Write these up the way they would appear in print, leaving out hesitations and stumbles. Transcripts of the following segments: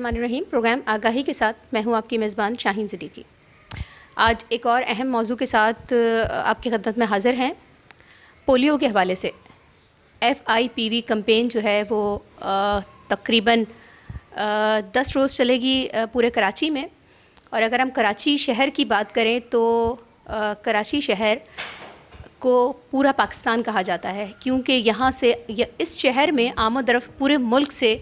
बिस्मिल्लाहिर्रहमानिर्रहीम। प्रोग्राम आगाही के साथ मैं हूं आपकी मेज़बान शाहीन सिद्दीकी। आज एक और अहम मौजू के साथ आपकी खिदमत में हाज़िर हैं। पोलियो के हवाले से FIPV कैंपेन जो है वो तकरीबन 10 रोज़ चलेगी पूरे कराची में। और अगर हम कराची शहर की बात करें तो कराची शहर को पूरा पाकिस्तान कहा जाता है, क्योंकि यहाँ से इस शहर में आमद-ओ-रफ़्त पूरे मुल्क से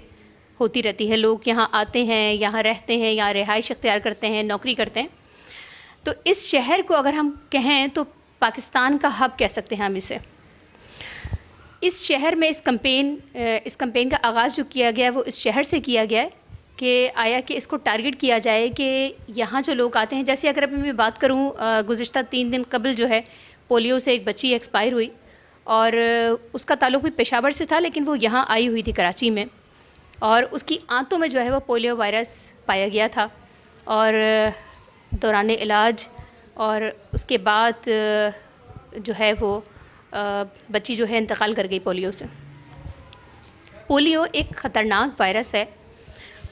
होती रहती है। लोग यहाँ आते हैं, यहाँ रहते हैं, यहाँ रिहाइश इख्तियार करते हैं, नौकरी करते हैं। तो इस शहर को अगर हम कहें तो पाकिस्तान का हब कह सकते हैं हम इसे। इस शहर में इस कैंपेन का आगाज़ जो किया गया है वो इस शहर से किया गया है कि आया कि इसको टारगेट किया जाए कि यहाँ जो लोग आते हैं, जैसे अगर अभी मैं बात करूँ, गुज़िश्ता 3 दिन कबल जो है पोलियो से एक बच्ची एक्सपायर हुई और उसका ताल्लुक़ भी पेशावर से था, लेकिन वो यहाँ आई हुई थी कराची में और उसकी आंतों में जो है वो पोलियो वायरस पाया गया था और दौरान इलाज और उसके बाद जो है वो बच्ची जो है इंतकाल कर गई पोलियो से। पोलियो एक ख़तरनाक वायरस है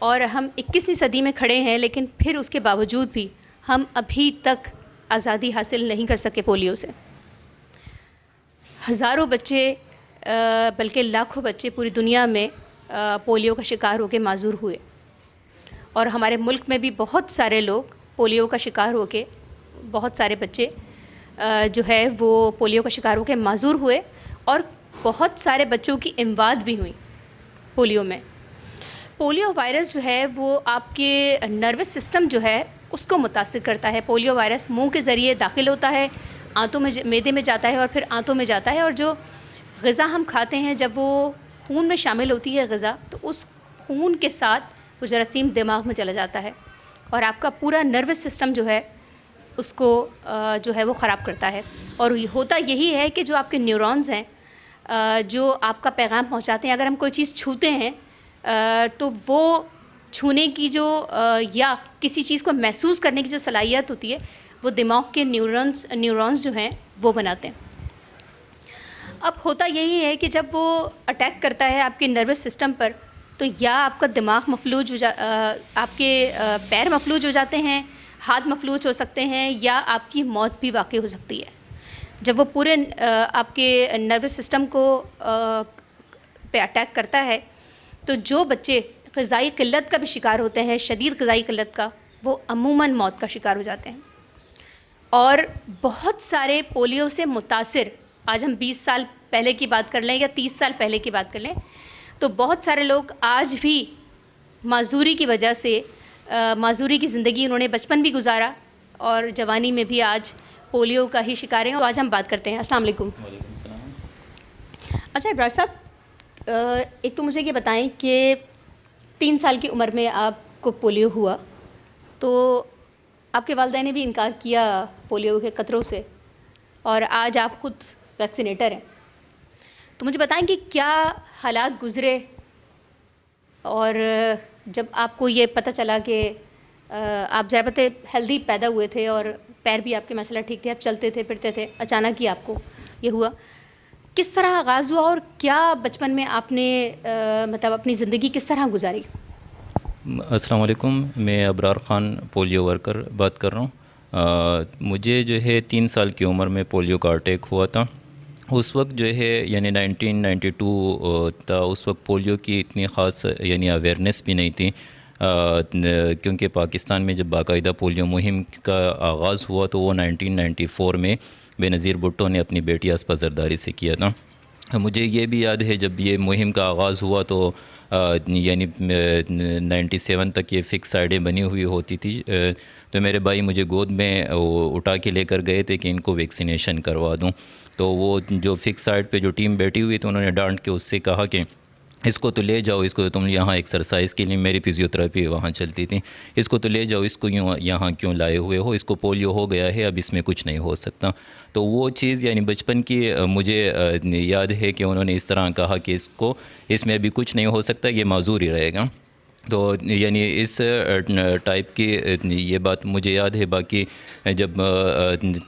और हम 21वीं सदी में खड़े हैं, लेकिन फिर उसके बावजूद भी हम अभी तक आज़ादी हासिल नहीं कर सके पोलियो से। हज़ारों बच्चे बल्कि लाखों बच्चे पूरी दुनिया में पोलियो का शिकार होकर माजूर हुए और हमारे मुल्क में भी बहुत सारे लोग पोलियो का शिकार होके, बहुत सारे बच्चे जो है वो पोलियो का शिकार होकर माजूर हुए और बहुत सारे बच्चों की इमवात भी हुई पोलियो में। पोलियो वायरस जो है वो आपके नर्वस सिस्टम जो है उसको मुतासिर करता है। पोलियो वायरस मुंह के ज़रिए दाखिल होता है, आंतों में मैदे में जाता है और फिर आंतों में जाता है और जो ग़िज़ा हम खाते हैं जब वो खून में शामिल होती है ग़िज़ा, तो उस खून के साथ वो जरासीम दिमाग में चला जाता है और आपका पूरा नर्वस सिस्टम जो है उसको जो है वो ख़राब करता है। और होता यही है कि जो आपके न्यूरॉन्स हैं जो आपका पैगाम पहुंचाते हैं, अगर हम कोई चीज़ छूते हैं तो वो छूने की जो या किसी चीज़ को महसूस करने की जो सलाहियत होती है वो दिमाग के न्यूरॉन्स जो हैं वो बनाते हैं। अब होता यही है कि जब वो अटैक करता है आपके नर्वस सिस्टम पर, तो या आपका दिमाग मफलूज हो आपके पैर मफलूज हो जाते हैं, हाथ मफलूज हो सकते हैं या आपकी मौत भी वाक़ई हो सकती है। जब वो पूरे आपके नर्वस सिस्टम को पे अटैक करता है तो जो बच्चे ग़िज़ाई क़िल्लत का भी शिकार होते हैं, शदीद ग़िज़ाई क़िल्लत का, वो अमूमन मौत का शिकार हो जाते हैं। और बहुत सारे पोलियो से मुतासिर, आज हम 20 साल पहले की बात कर लें या 30 साल पहले की बात कर लें, तो बहुत सारे लोग आज भी माजूरी की वजह से माजूरी की ज़िंदगी उन्होंने बचपन भी गुजारा और जवानी में भी आज पोलियो का ही शिकार हैं। और आज हम बात करते हैं। अस्सलाम वालेकुम। वालेकुम सलाम। अच्छा इब्रार साहब, एक तो मुझे ये बताएं कि 3 साल की उम्र में आपको पोलियो हुआ, तो आपके वालिदैन ने भी इनकार किया पोलियो के ख़तरों से और आज आप ख़ुद वैक्सीनेटर हैं। तो मुझे बताएं कि क्या हालात गुज़रे और जब आपको ये पता चला कि आप ज़रा पता हेल्दी पैदा हुए थे और पैर भी आपके माशाल्लाह ठीक थे, आप चलते थे फिरते थे, अचानक ही आपको ये हुआ, किस तरह आगाज़ हुआ और क्या बचपन में आपने मतलब अपनी ज़िंदगी किस तरह गुजारी? अस्सलाम वालेकुम, मैं अबरार ख़ान पोलियो वर्कर बात कर रहा हूँ। मुझे जो है 3 साल की उम्र में पोलियो का अटैक हुआ था। उस वक्त जो है यानी 1992 था। उस वक्त पोलियो की इतनी ख़ास यानी अवेयरनेस भी नहीं थी, क्योंकि पाकिस्तान में जब बाकायदा पोलियो मुहिम का आगाज़ हुआ तो वो 1994 में बेनज़ीर भुट्टो ने अपनी बेटी असफा ज़रदारी से किया था। मुझे ये भी याद है जब ये मुहिम का आगाज़ हुआ तो यानी 97 तक ये फ़िक्स साइडें बनी हुई होती थी, तो मेरे भाई मुझे गोद में उठा के लेकर गए थे कि इनको वैक्सीनेशन करवा दूं। तो वो जो फ़िक्स साइड पे जो टीम बैठी हुई थी उन्होंने डांट के उससे कहा कि इसको तो ले जाओ, इसको तुम यहाँ एक्सरसाइज के लिए, मेरी फिजियोथेरेपी वहाँ चलती थी, इसको तो ले जाओ, इसको यहाँ क्यों लाए हुए हो, इसको पोलियो हो गया है, अब इसमें कुछ नहीं हो सकता। तो वो चीज़ यानी बचपन की मुझे याद है कि उन्होंने इस तरह कहा कि इसमें अभी कुछ नहीं हो सकता, ये माजूर ही रहेगा। तो यानी इस टाइप की ये बात मुझे याद है। बाकी जब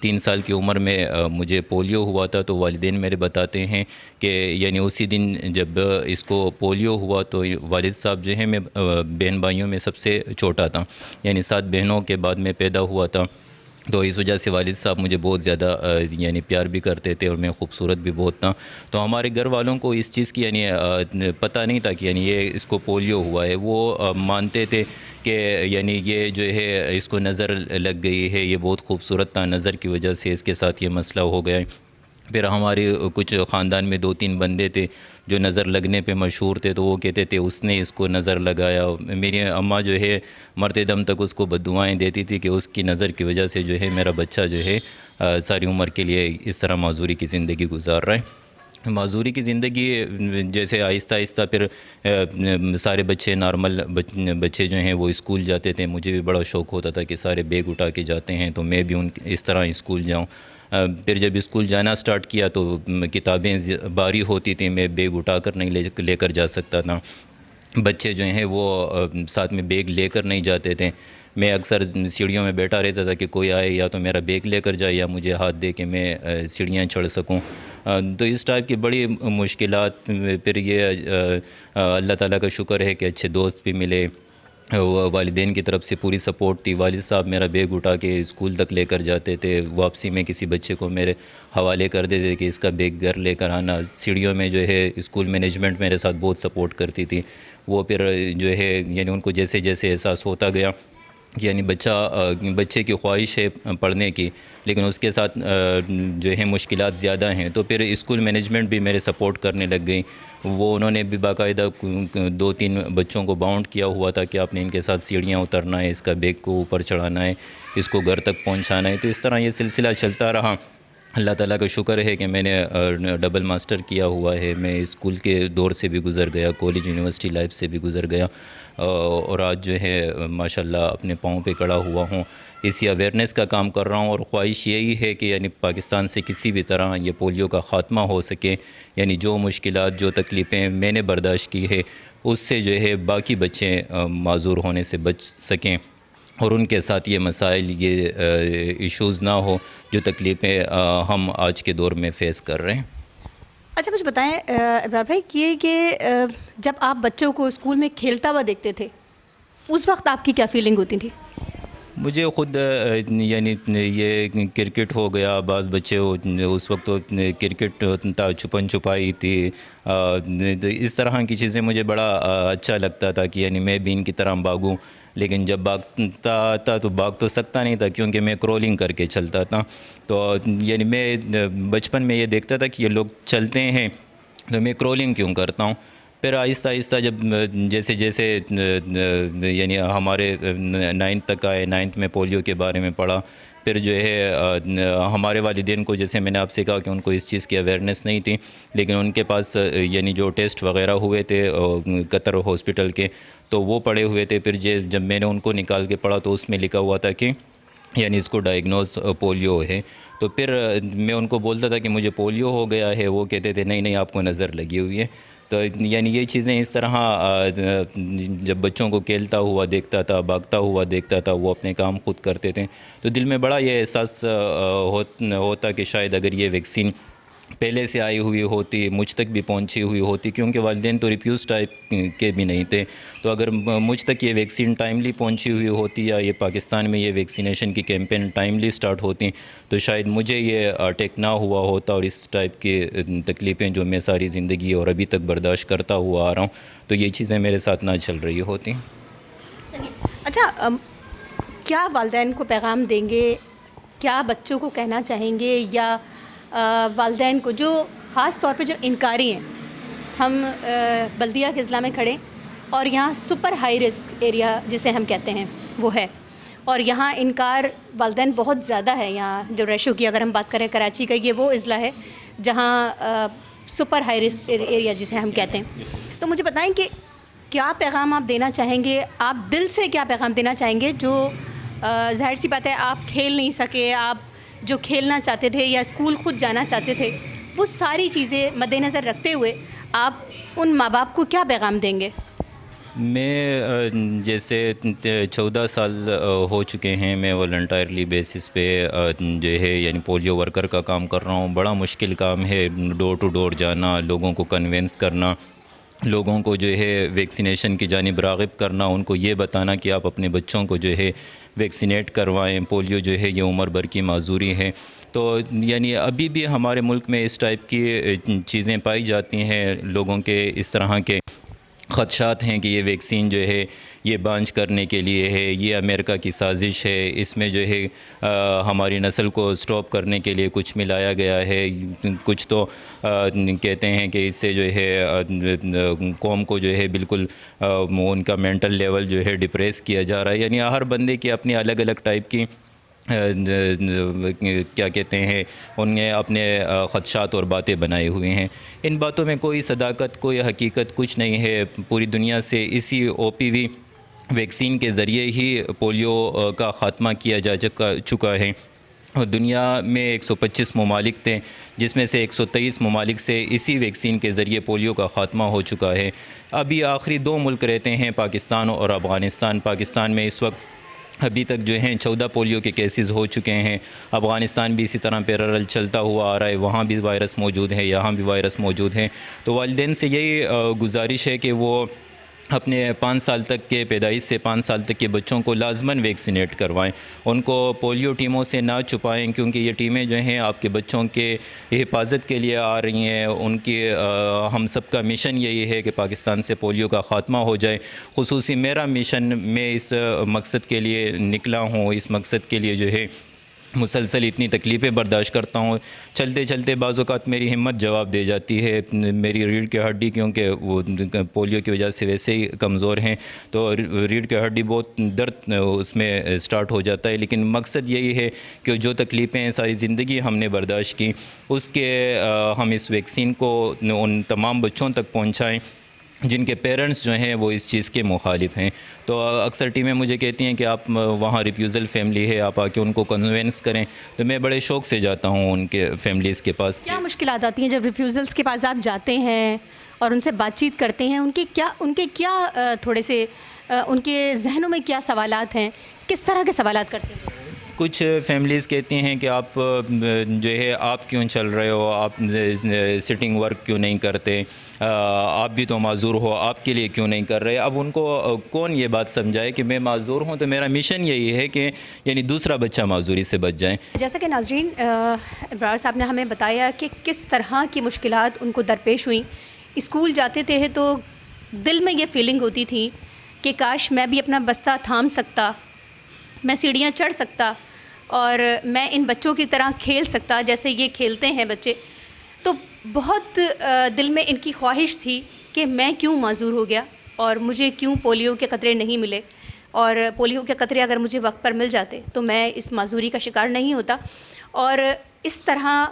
3 साल की उम्र में मुझे पोलियो हुआ था तो वालिदैन मेरे बताते हैं कि यानी उसी दिन जब इसको पोलियो हुआ तो वालिद साहब जो है, मैं बहन भाइयों में सबसे छोटा था, यानी 7 बहनों के बाद में पैदा हुआ था। तो इस वजह से वालिद साहब मुझे बहुत ज़्यादा यानी प्यार भी करते थे और मैं खूबसूरत भी बहुत था। तो हमारे घर वालों को इस चीज़ की यानी पता नहीं था कि यानी ये इसको पोलियो हुआ है। वो मानते थे कि यानी ये जो है इसको नज़र लग गई है, ये बहुत खूबसूरत था, नज़र की वजह से इसके साथ ये मसला हो गया है। फिर हमारे कुछ ख़ानदान में 2-3 बंदे थे जो नज़र लगने पे मशहूर थे, तो वो कहते थे उसने इसको नज़र लगाया। मेरी अम्मा जो है मरते दम तक उसको बद्दुआएं देती थी कि उसकी नज़र की वजह से जो है मेरा बच्चा जो है सारी उम्र के लिए इस तरह माजूरी की ज़िंदगी गुजार रहा है। माजूरी की ज़िंदगी जैसे आहिस्ता आहिस्ता फिर सारे बच्चे नॉर्मल बच्चे जो हैं वो स्कूल जाते थे। मुझे भी बड़ा शौक़ होता था कि सारे बैग उठा के जाते हैं तो मैं भी उन इस तरह स्कूल जाऊँ। फिर जब स्कूल जाना स्टार्ट किया तो किताबें भारी होती थी, मैं बैग उठा कर नहीं लेकर जा सकता था। बच्चे जो हैं वो साथ में बैग लेकर नहीं जाते थे। मैं अक्सर सीढ़ियों में बैठा रहता था कि कोई आए या तो मेरा बैग लेकर जाए या मुझे हाथ दे के मैं सीढ़ियाँ चढ़ सकूं। तो इस टाइप की बड़ी मुश्किलात। फिर ये अल्लाह ताला का शुक्र है कि अच्छे दोस्त भी मिले, वालिदैन की तरफ से पूरी सपोर्ट थी। वालिद साहब मेरा बैग उठा के स्कूल तक लेकर जाते थे, वापसी में किसी बच्चे को मेरे हवाले कर देते कि इसका बैग घर लेकर आना। सीढ़ियों में जो है स्कूल मैनेजमेंट मेरे साथ बहुत सपोर्ट करती थी। वो फिर जो है यानी उनको जैसे जैसे एहसास होता गया यानी बच्चे की ख्वाहिश है पढ़ने की, लेकिन उसके साथ जो है मुश्किलात ज़्यादा हैं, तो फिर स्कूल मैनेजमेंट भी मेरे सपोर्ट करने लग गई। वो उन्होंने भी बाकायदा 2-3 बच्चों को बाउंड किया हुआ था कि आपने इनके साथ सीढ़ियाँ उतरना है, इसका बैग को ऊपर चढ़ाना है, इसको घर तक पहुँचाना है। तो इस तरह ये सिलसिला चलता रहा। अल्लाह ताला का शुक्र है कि मैंने डबल मास्टर किया हुआ है। मैं स्कूल के दौर से भी गुज़र गया, कॉलेज यूनिवर्सिटी लाइफ से भी गुज़र गया और आज जो है माशाल्लाह अपने पाँव पे खड़ा हुआ हूँ। इसी अवेयरनेस का काम कर रहा हूँ और ख्वाहिश यही है कि यानी पाकिस्तान से किसी भी तरह ये पोलियो का ख़ात्मा हो सके। यानी जो मुश्किलात, जो तकलीफ़ें मैंने बर्दाश्त की है, उससे जो है बाकी बच्चे माज़ूर होने से बच सकें और उनके साथ ये मसाइल, ये इश्यूज़ ना हो जो तकलीफ़ें हम आज के दौर में फ़ेस कर रहे हैं। अच्छा, मुझे बताएं इब्रार भाई कि जब आप बच्चों को स्कूल में खेलता हुआ देखते थे उस वक्त आपकी क्या फीलिंग होती थी? मुझे ख़ुद यानी ये क्रिकेट हो गया, बाज़ बच्चे उस वक्त तो क्रिकेट था, छुपन छुपाई थी, तो इस तरह की चीज़ें मुझे बड़ा अच्छा लगता था कि यानी मैं भी इनकी तरह भागूं। लेकिन जब भागता था तो भाग तो सकता नहीं था क्योंकि मैं क्रॉलिंग करके चलता था। तो यानी मैं बचपन में ये देखता था कि ये लोग चलते हैं तो मैं क्रॉलिंग क्यों करता हूँ। फिर आहिस्ता आहिस्ता जब जैसे जैसे यानी हमारे 9th तक आए, 9th में पोलियो के बारे में पढ़ा। फिर जो है हमारे वालिदैन को, जैसे मैंने आपसे कहा कि उनको इस चीज़ की अवेयरनेस नहीं थी, लेकिन उनके पास यानी जो टेस्ट वगैरह हुए थे कतर हॉस्पिटल के, तो वो पड़े हुए थे। फिर जब मैंने उनको निकाल के पढ़ा तो उसमें लिखा हुआ था कि यानी इसको डायग्नोज पोलियो है। तो फिर मैं उनको बोलता था कि मुझे पोलियो हो गया है, वो कहते थे नहीं नहीं आपको नज़र लगी हुई है। तो यानी ये चीज़ें इस तरह जब बच्चों को खेलता हुआ देखता था, भागता हुआ देखता था, वो अपने काम खुद करते थे, तो दिल में बड़ा ये एहसास होता कि शायद अगर ये वैक्सीन पहले से आई हुई होती, मुझ तक भी पहुंची हुई होती, क्योंकि वालिदैन तो रिफ्यूज़ टाइप के भी नहीं थे, तो अगर मुझ तक ये वैक्सीन टाइमली पहुंची हुई होती या ये पाकिस्तान में ये वैक्सीनेशन की कैंपेन टाइमली स्टार्ट होती, तो शायद मुझे ये अटैक ना हुआ होता और इस टाइप की तकलीफ़ें जो मैं सारी ज़िंदगी और अभी तक बर्दाश्त करता हुआ आ रहा हूँ, तो ये चीज़ें मेरे साथ ना चल रही होती। अच्छा, क्या वालिदैन को पैगाम देंगे, क्या बच्चों को कहना चाहेंगे, या वालिदैन को जो ख़ास तौर पे जो इनकारी हैं, हम बल्दिया के ज़िला में खड़े और यहाँ सुपर हाई रिस्क एरिया जिसे हम कहते हैं वो है, और यहाँ इनकार वालिदैन बहुत ज़्यादा है। यहाँ जो रेशो की अगर हम बात करें, कराची का ये वो अज़ला है जहाँ सुपर हाई रिस्क एरिया जिसे हम कहते हैं। तो मुझे बताएं कि क्या पैगाम आप देना चाहेंगे, आप दिल से क्या पैगाम देना चाहेंगे? जो ज़ाहिर सी बात है आप खेल नहीं सके, आप जो खेलना चाहते थे या स्कूल खुद जाना चाहते थे, वो सारी चीज़ें मद्देनज़र रखते हुए आप उन माँ बाप को क्या पैगाम देंगे? मैं जैसे 14 साल हो चुके हैं, मैं वॉलंटियरली बेसिस पे जो है यानी पोलियो वर्कर का काम कर रहा हूँ। बड़ा मुश्किल काम है, डोर टू डोर जाना, लोगों को कन्विंस करना, लोगों को जो है वैक्सीनेशन की जानिब राग़िब करना, उनको ये बताना कि आप अपने बच्चों को जो है वैक्सीनेट करवाएं। पोलियो जो है ये उम्र भर की माजूरी है। तो यानी अभी भी हमारे मुल्क में इस टाइप की चीज़ें पाई जाती हैं, लोगों के इस तरह के ख़दशात हैं कि ये वैक्सीन जो है ये बांझ करने के लिए है, ये अमेरिका की साजिश है, इसमें जो है हमारी नस्ल को स्टॉप करने के लिए कुछ मिलाया गया है। कुछ तो कहते हैं कि इससे जो है कौम को जो है बिल्कुल उनका मेंटल लेवल जो है डिप्रेस किया जा रहा है। यानी हर बंदे की अपनी अलग अलग टाइप की क्या कहते हैं, उनने अपने ख़दशात और बातें बनाए हुए हैं। इन बातों में कोई सदाकत, कोई हकीकत कुछ नहीं है। पूरी दुनिया से इसी ओपीवी वैक्सीन के ज़रिए ही पोलियो का ख़ात्मा किया जा चुका है। और दुनिया में 125 ममालिक थे, जिसमें से 123 ममालिक से इसी वैक्सीन के ज़रिए पोलियो का ख़ात्मा हो चुका है। अभी आखिरी 2 मुल्क रहते हैं, पाकिस्तान और अफ़गानिस्तान। पाकिस्तान में इस वक्त अभी तक जो हैं 14 पोलियो के केसेस हो चुके हैं। अफ़गानिस्तान भी इसी तरह पैरेलल चलता हुआ आ रहा है, वहाँ भी वायरस मौजूद है, यहाँ भी वायरस मौजूद है। तो वालिदैन से यही गुजारिश है कि वो अपने 5 साल तक के, पैदाइश से 5 साल तक के बच्चों को लाजमन वैक्सीनेट करवाएं। उनको पोलियो टीमों से ना छुपाएं, क्योंकि ये टीमें जो हैं आपके बच्चों के हिफाजत के लिए आ रही हैं। उनकी हम सब का मिशन यही है कि पाकिस्तान से पोलियो का ख़ात्मा हो जाए। ख़ुसूसी मेरा मिशन, मैं इस मकसद के लिए निकला हूँ। इस मकसद के लिए जो है मुसलसल इतनी तकलीफ़ें बर्दाश्त करता हूँ। चलते चलते बाज़ औक़ात मेरी हिम्मत जवाब दे जाती है। मेरी रीढ़ की हड्डी, क्योंकि वो पोलियो की वजह से वैसे ही कमज़ोर हैं, तो रीढ़ की हड्डी बहुत दर्द उसमें स्टार्ट हो जाता है। लेकिन मकसद यही है कि जो तकलीफ़ें सारी ज़िंदगी हमने बर्दाश्त की, उसके हम इस वैक्सीन को उन तमाम बच्चों तक पहुँचाएँ जिनके पेरेंट्स जो हैं वो इस चीज़ के मुखालिफ हैं। तो अक्सर टीमें मुझे कहती हैं कि आप वहाँ रिफ्यूज़ल फैमिली है, आप आके उनको कन्विंस करें। तो मैं बड़े शौक़ से जाता हूँ उनके फैमिलीज़ के पास। क्या मुश्किलात आती हैं जब रिफ्यूज़ल्स के पास आप जाते हैं और उनसे बातचीत करते हैं? उनके क्या थोड़े से उनके जहनों में क्या सवालात हैं? किस तरह के सवालात करते हैं? कुछ फैमिलीज़ कहती हैं कि आप जो है आप क्यों चल रहे हो, आप सिटिंग वर्क क्यों नहीं करते, आप भी तो माजूर हो, आपके लिए क्यों नहीं कर रहे। अब उनको कौन ये बात समझाए कि मैं माजूर हूँ, तो मेरा मिशन यही है कि यानी दूसरा बच्चा माजूरी से बच जाए। जैसा कि नाज़रीन इब्रार साहब ने हमें बताया कि किस तरह की मुश्किलात उनको दरपेश हुई। स्कूल जाते थे तो दिल में ये फीलिंग होती थी कि काश मैं भी अपना बस्ता थाम सकता, मैं सीढ़ियाँ चढ़ सकता और मैं इन बच्चों की तरह खेल सकता जैसे ये खेलते हैं बच्चे। तो बहुत दिल में इनकी ख्वाहिश थी कि मैं क्यों माजूर हो गया और मुझे क्यों पोलियो के क़तरे नहीं मिले, और पोलियो के क़तरे अगर मुझे वक्त पर मिल जाते तो मैं इस माजूरी का शिकार नहीं होता। और इस तरह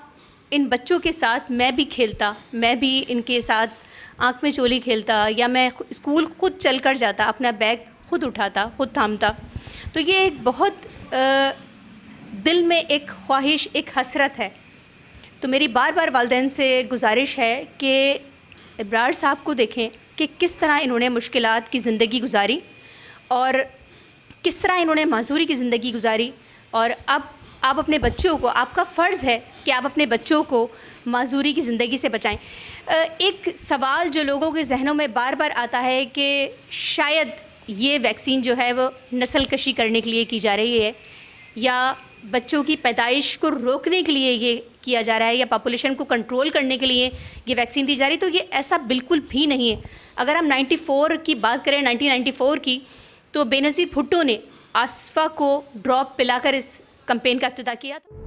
इन बच्चों के साथ मैं भी खेलता, मैं भी इनके साथ आँख में चोली खेलता, या मैं स्कूल ख़ुद चल कर जाता, अपना बैग ख़ुद उठाता, ख़ुद थामता। तो ये एक बहुत दिल में एक ख्वाहिश, एक हसरत है। तो मेरी बार बार वालिदैन से गुजारिश है कि इब्रार साहब को देखें कि किस तरह इन्होंने मुश्किलात की ज़िंदगी गुजारी और किस तरह इन्होंने माजूरी की ज़िंदगी गुजारी। और अब आप अपने बच्चों को, आपका फ़र्ज़ है कि आप अपने बच्चों को माजूरी की ज़िंदगी से बचाएं। एक सवाल जो लोगों के जहनों में बार बार आता है कि शायद ये वैक्सीन जो है वो नस्ल कशी करने के लिए की जा रही है, या बच्चों की पैदाइश को रोकने के लिए ये किया जा रहा है, या पॉपुलेशन को कंट्रोल करने के लिए ये वैक्सीन दी जा रही है। तो ये ऐसा बिल्कुल भी नहीं है। अगर हम 94 की बात करें, 1994 की, तो बेनज़ीर भुट्टो ने आसफ़ा को ड्रॉप पिलाकर इस कैंपेन का इब्तिदा किया था।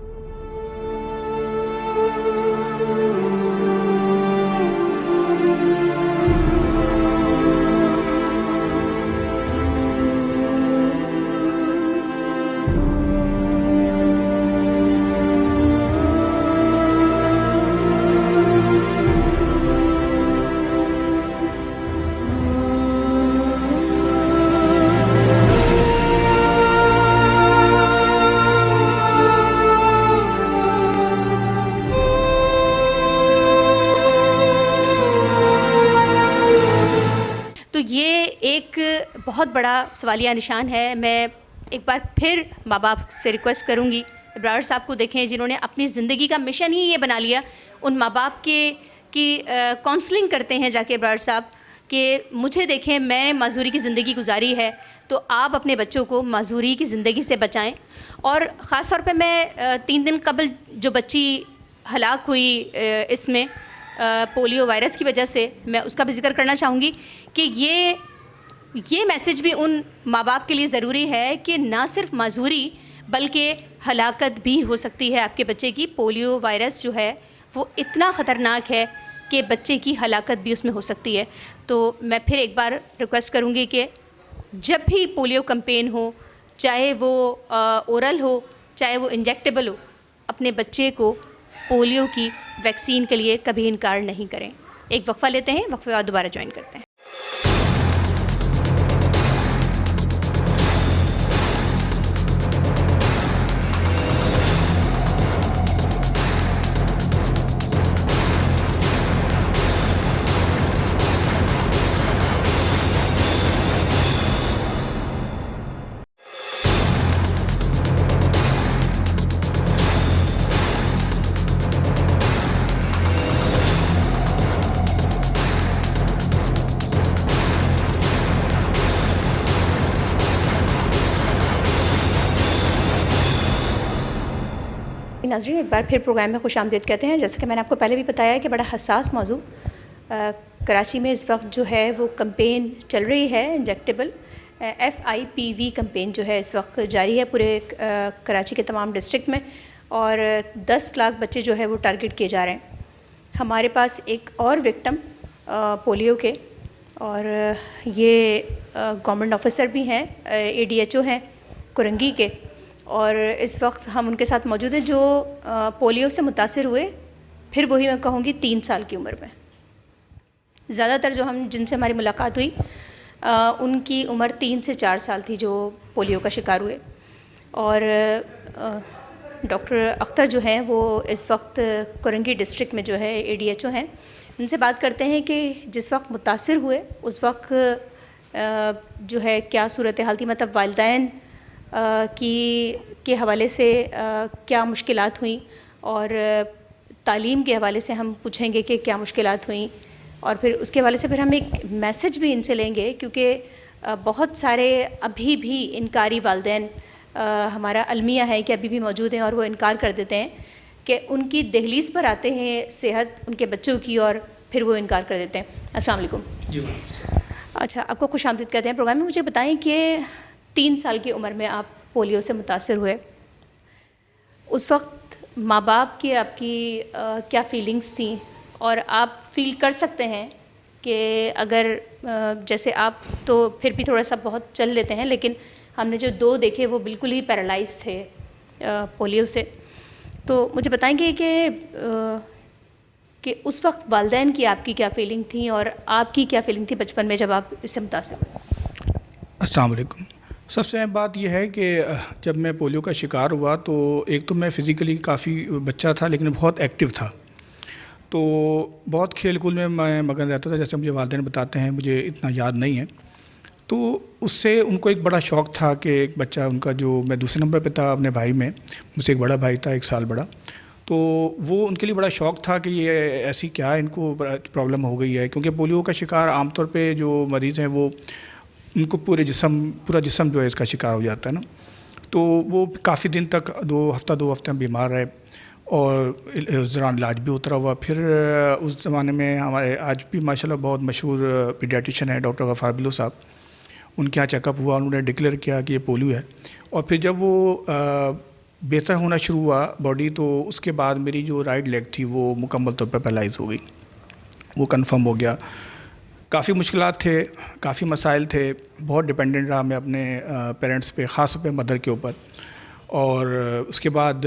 बहुत बड़ा सवालिया निशान है। मैं एक बार फिर माँ बाप से रिक्वेस्ट करूँगी, इब्रार साहब को देखें जिन्होंने अपनी ज़िंदगी का मिशन ही ये बना लिया, उन माँ बाप की काउंसलिंग करते हैं जाके इब्रार साहब कि मुझे देखें, मैंने माजूरी की ज़िंदगी गुजारी है, तो आप अपने बच्चों को माजूरी की ज़िंदगी से बचाएं। और ख़ास तौर पे मैं 3 दिन कबल जो बच्ची हलाक हुई इसमें पोलियो वायरस की वजह से, मैं उसका भी जिक्र करना चाहूँगी कि ये मैसेज भी उन माँ बाप के लिए ज़रूरी है कि ना सिर्फ माजूरी बल्कि हलाकत भी हो सकती है आपके बच्चे की। पोलियो वायरस जो है वो इतना ख़तरनाक है कि बच्चे की हलाकत भी उसमें हो सकती है। तो मैं फिर एक बार रिक्वेस्ट करूँगी कि जब भी पोलियो कैंपेन हो, चाहे वो ओरल हो चाहे वो इंजेक्टेबल हो, अपने बच्चे को पोलियो की वैक्सीन के लिए कभी इनकार नहीं करें। एक वक्फ़ा लेते हैं, वक्फ़े बाद दोबारा ज्वाइन करते हैं। नाज़रीन, एक बार फिर प्रोग्राम में खुश आमदीद कहते हैं। जैसे कि मैंने आपको पहले भी बताया कि बड़ा हसास मौजू कराची में इस वक्त जो है वो कैंपेन चल रही है, इंजेक्टेबल FIPV कैंपेन जो है इस वक्त जारी है पूरे कराची के तमाम डिस्ट्रिक्ट में, और 10 लाख बच्चे जो है वो टारगेट किए जा रहे हैं। हमारे पास एक और विक्टिम पोलियो के, और ये गवर्नमेंट ऑफिसर भी हैं, ADHO हैं कुरंगी के, और इस वक्त हम उनके साथ मौजूद हैं जो पोलियो से मुतासिर हुए, फिर वही मैं कहूँगी 3 साल की उम्र में। ज़्यादातर जो हम जिनसे हमारी मुलाकात हुई उनकी उम्र 3 से 4 साल थी जो पोलियो का शिकार हुए। और डॉक्टर अख्तर जो हैं वो इस वक्त कुरंगी डिस्ट्रिक्ट में जो है ADHO हैं। उनसे बात करते हैं कि जिस वक्त मुतासिर हुए उस वक्त जो है क्या सूरत हाल थी, मतलब वालिदैन के हवाले से क्या मुश्किलात हुई, और तालीम के हवाले से हम पूछेंगे कि क्या मुश्किलात हुई, और फिर उसके हवाले से फिर हम एक मैसेज भी इनसे लेंगे, क्योंकि बहुत सारे अभी भी इनकारी वालिदैन हमारा अलमिया है कि अभी भी मौजूद हैं, और वो इनकार कर देते हैं कि उनकी दहलीज़ पर आते हैं सेहत उनके बच्चों की, और फिर वो इनकार कर देते हैं। अस्सलाम वालेकुम। अच्छा, आपको खुश आमदीद कहते हैं प्रोग्राम में। मुझे बताएं कि 3 साल की उम्र में आप पोलियो से मुतासिर हुए, उस वक्त माँ बाप की आपकी क्या फीलिंग्स थी, और आप फील कर सकते हैं कि अगर जैसे आप तो फिर भी थोड़ा सा बहुत चल लेते हैं, लेकिन हमने जो 2 देखे वो बिल्कुल ही पैरालाइज थे पोलियो से, तो मुझे बताएंगे कि उस वक्त वालिदैन की आपकी क्या फीलिंग थी, और आपकी क्या फीलिंग थी बचपन में जब आप इससे मुतासिर हुए? अस्सलाम वालेकुम। सबसे अहम बात यह है कि जब मैं पोलियो का शिकार हुआ तो एक तो मैं फ़िज़िकली काफ़ी बच्चा था लेकिन बहुत एक्टिव था, तो बहुत खेल कूद में मैं मगन रहता था। जैसे मुझे वालिदैन बताते हैं, मुझे इतना याद नहीं है, तो उससे उनको एक बड़ा शौक़ था कि एक बच्चा उनका, जो मैं दूसरे नंबर पे था अपने भाई में, मुझसे एक बड़ा भाई था 1 साल बड़ा, तो वो उनके लिए बड़ा शौक़ था कि ये ऐसी क्या इनको प्रॉब्लम हो गई है, क्योंकि पोलियो का शिकार आमतौर पर जो मरीज़ हैं वो उनको पूरा जिस्म जो है इसका शिकार हो जाता है ना। तो वो काफ़ी दिन तक 2 हफ्ते बीमार रहे, और उस दौरान इलाज भी उतरा हुआ। फिर उस ज़माने में हमारे आज भी माशाल्लाह बहुत मशहूर पीडियाट्रिशियन है डॉक्टर गफ़ार बिल्लो साहब, उनके यहाँ चेकअप हुआ, उन्होंने डिक्लेयर किया कि ये पोलियो है। और फिर जब वो बेहतर होना शुरू हुआ बॉडी, तो उसके बाद मेरी जो राइट लेग थी वो मुकम्मल तौर पर पैरालाइज हो गई, वो कन्फर्म हो गया। काफ़ी मुश्किलात थे, काफ़ी मसाइल थे, बहुत डिपेंडेंट रहा मैं अपने पेरेंट्स पे, ख़ास तौर पे मदर के ऊपर। और उसके बाद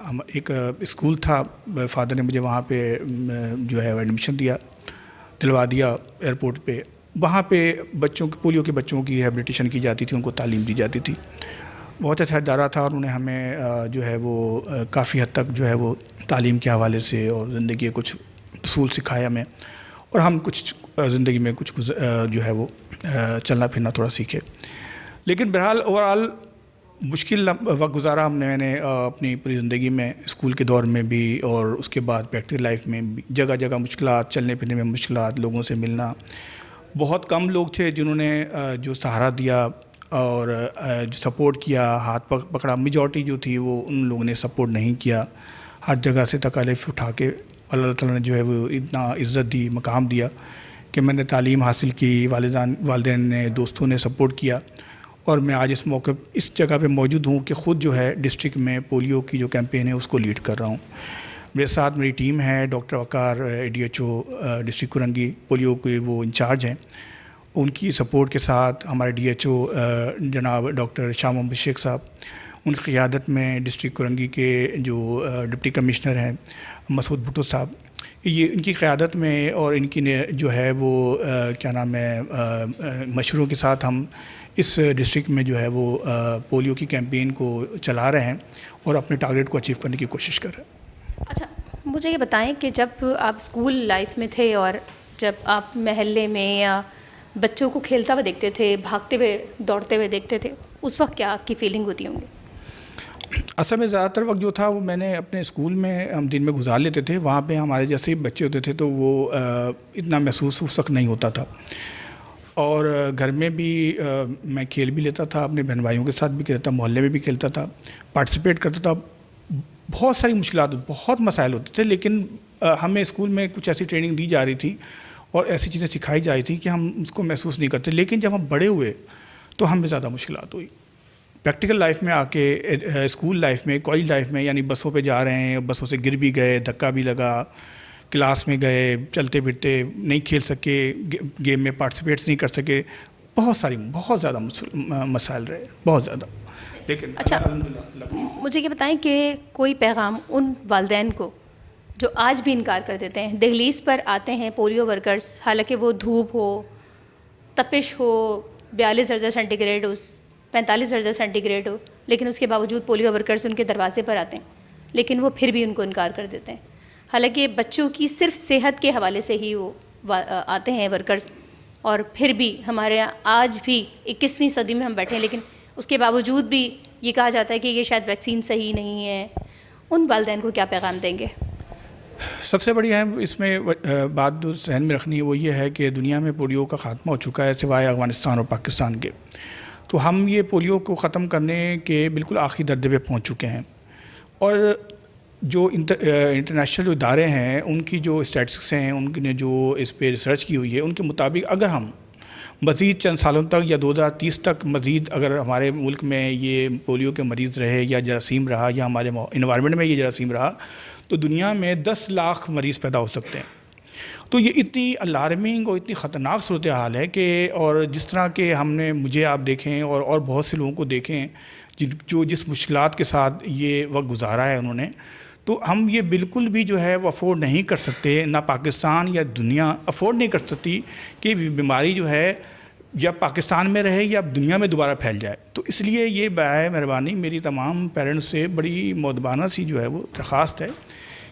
हम एक स्कूल था, फादर ने मुझे वहाँ पे जो है एडमिशन दिलवा दिया एयरपोर्ट पे। वहाँ पे पोलियो के बच्चों की रिहेबिलिटेशन की जाती थी, उनको तालीम दी जाती थी। बहुत अच्छा इदारा था, और उन्होंने हमें जो है वो काफ़ी हद तक जो है वो तालीम के हवाले से और ज़िंदगी के कुछ उसूल सिखाए हमें, और हम कुछ ज़िंदगी में कुछ जो है वो चलना फिरना थोड़ा सीखे। लेकिन बहरहाल ओवरऑल मुश्किल वक्त गुजारा मैंने अपनी पूरी ज़िंदगी में, स्कूल के दौर में भी और उसके बाद प्रैक्टिकल लाइफ में भी। जगह जगह मुश्किलात, चलने फिरने में मुश्किलात, लोगों से मिलना। बहुत कम लोग थे जिन्होंने जो सहारा दिया और जो सपोर्ट किया, हाथ पकड़ा। मेजॉरिटी जो थी वो उन लोगों ने सपोर्ट नहीं किया। हर जगह से तकालीफ उठा के अल्लाह ताला ने जो है वो इतना इज़्ज़त दी, मकाम दिया कि मैंने तालीम हासिल की, वालिदैन ने, दोस्तों ने सपोर्ट किया और मैं आज इस मौके इस जगह पे मौजूद हूँ कि ख़ुद जो है डिस्ट्रिक्ट में पोलियो की जो कैंपेन है उसको लीड कर रहा हूँ। मेरे साथ मेरी टीम है, डॉक्टर वकार ADHO डिस्ट्रिक्ट कुरंगी पोलियो के वो इंचार्ज हैं। उनकी सपोर्ट के साथ हमारे DHO जनाब डॉक्टर शाह मोहम्मद शेख साहब, उनकी क़ियादत में डिस्ट्रिक्ट कुरंगी के जो डिप्टी कमिश्नर हैं मसूद भुट्टो साहब, ये इनकी क़ियादत में और इनकी ने जो है वो क्या नाम है मशवरों के साथ हम इस डिस्ट्रिक्ट में जो है वो पोलियो की कैंपेन को चला रहे हैं और अपने टारगेट को अचीव करने की कोशिश कर रहे हैं। अच्छा, मुझे ये बताएं कि जब आप स्कूल लाइफ में थे और जब आप महल्ले में या बच्चों को खेलता हुआ देखते थे, भागते हुए दौड़ते हुए देखते थे, उस वक्त क्या आपकी फीलिंग होती होंगी? असल में ज़्यादातर वक्त जो था वो मैंने अपने स्कूल में हम दिन में गुजार लेते थे। वहाँ पे हमारे जैसे बच्चे होते थे तो वो इतना महसूस उस वक्त नहीं होता था। और घर में भी मैं खेल भी लेता था, अपने बहन भाइयों के साथ भी खेलता था, मोहल्ले में भी खेलता था, पार्टिसिपेट करता था। बहुत सारी मुश्किलात, बहुत मसाइल होते थे, लेकिन हमें स्कूल में कुछ ऐसी ट्रेनिंग दी जा रही थी और ऐसी चीज़ें सिखाई जा रही थी कि हम उसको महसूस नहीं करते। लेकिन जब हम बड़े हुए तो हमें ज़्यादा मुश्किलात हुई। प्रैक्टिकल लाइफ में आके, स्कूल लाइफ में, कॉलेज लाइफ में, यानी बसों पे जा रहे हैं, बसों से गिर भी गए, धक्का भी लगा, क्लास में गए, चलते फिरते नहीं खेल सके, गेम में पार्टिसिपेट नहीं कर सके, बहुत ज़्यादा मसाइल रहे, बहुत ज़्यादा। लेकिन अच्छा, मुझे ये बताएं कि कोई पैगाम उन वालिदैन को जो आज भी इनकार कर देते हैं, दहलीज पर आते हैं पोलियो वर्कर्स, हालांकि वो धूप हो, तपिश हो, 42 दर्जा सेंटीग्रेड हो, 45 दर्जा सेंटीग्रेड हो, लेकिन उसके बावजूद पोलियो वर्कर्स उनके दरवाजे पर आते हैं, लेकिन वो फिर भी उनको इनकार कर देते हैं। हालांकि बच्चों की सिर्फ सेहत के हवाले से ही वो आते हैं वर्कर्स, और फिर भी हमारे यहाँ आज भी 21वीं सदी में हम बैठे हैं, लेकिन उसके बावजूद भी ये कहा जाता है कि ये शायद वैक्सीन सही नहीं है। उन वालिदैन को क्या पैगाम देंगे? सबसे बड़ी अहम इसमें बात जो जहन में रखनी है वो ये है कि दुनिया में पोलियो का ख़ात्मा हो चुका है सिवाय अफ़गानिस्तान और पाकिस्तान के। तो हम ये पोलियो को ख़त्म करने के बिल्कुल आखिरी दर्जे पे पहुंच चुके हैं। और जो इंटरनेशनल जो इदारे हैं उनकी जो स्टैटिस्टिक्स हैं, उनने जो इस पर रिसर्च की हुई है, उनके मुताबिक अगर हम मज़ीद चंद सालों तक या 2030 तक मज़ीद अगर हमारे मुल्क में ये पोलियो के मरीज़ रहे या जरासीम रहा या हमारे इन्वायरमेंट में ये जरासीम रहा तो दुनिया में 10 लाख मरीज़ पैदा हो सकते हैं। तो ये इतनी अलार्मिंग और इतनी ख़तरनाक सूरत हाल है कि, और जिस तरह के हमने, मुझे आप देखें और बहुत से लोगों को देखें जो जिस मुश्किलात के साथ ये वक्त गुजारा है उन्होंने, तो हम ये बिल्कुल भी जो है वो अफोर्ड नहीं कर सकते, ना पाकिस्तान या दुनिया अफोर्ड नहीं कर सकती कि बीमारी जो है या पाकिस्तान में रहे या दुनिया में दोबारा फैल जाए। तो इसलिए ये बाय मेहरबानी मेरी तमाम पेरेंट्स से बड़ी मौदबाना सी जो है वो दरख्वास्त है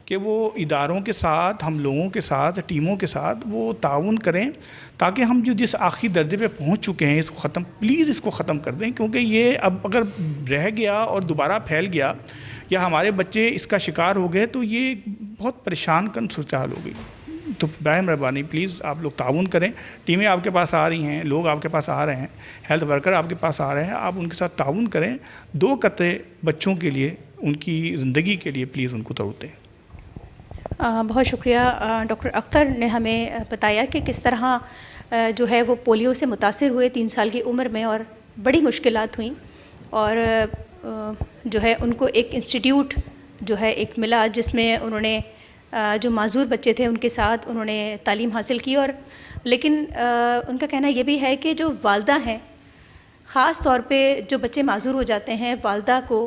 कि वो इदारों के साथ, हम लोगों के साथ, टीमों के साथ वो ताउन करें ताकि हम जो जिस आखिरी दर्जे पे पहुंच चुके हैं इसको ख़त्म, प्लीज़ इसको ख़त्म कर दें, क्योंकि ये अब अगर रह गया और दोबारा फैल गया या हमारे बच्चे इसका शिकार हो गए तो ये बहुत परेशान कन सूरत हाल हो गई। तो बराए मेहरबानी प्लीज़ आप लोग ताउन करें, टीमें आपके पास आ रही हैं, लोग आपके पास आ रहे हैं, हेल्थ वर्कर आपके पास आ रहे हैं, आप उनके साथ ताउन करें। 2 कतरे बच्चों के लिए, उनकी ज़िंदगी के लिए प्लीज़ उनको तोड़ते हैं। बहुत शुक्रिया डॉक्टर अख्तर ने हमें बताया कि किस तरह जो है वो पोलियो से मुतासिर हुए 3 साल की उम्र में और बड़ी मुश्किलात हुई, और जो है उनको एक इंस्टीट्यूट जो है एक मिला जिसमें उन्होंने जो माजूर बच्चे थे उनके साथ उन्होंने तालीम हासिल की। और लेकिन उनका कहना ये भी है कि जो वालदा हैं, ख़ास तौर पे जो बच्चे माजूर हो जाते हैं, वालदा को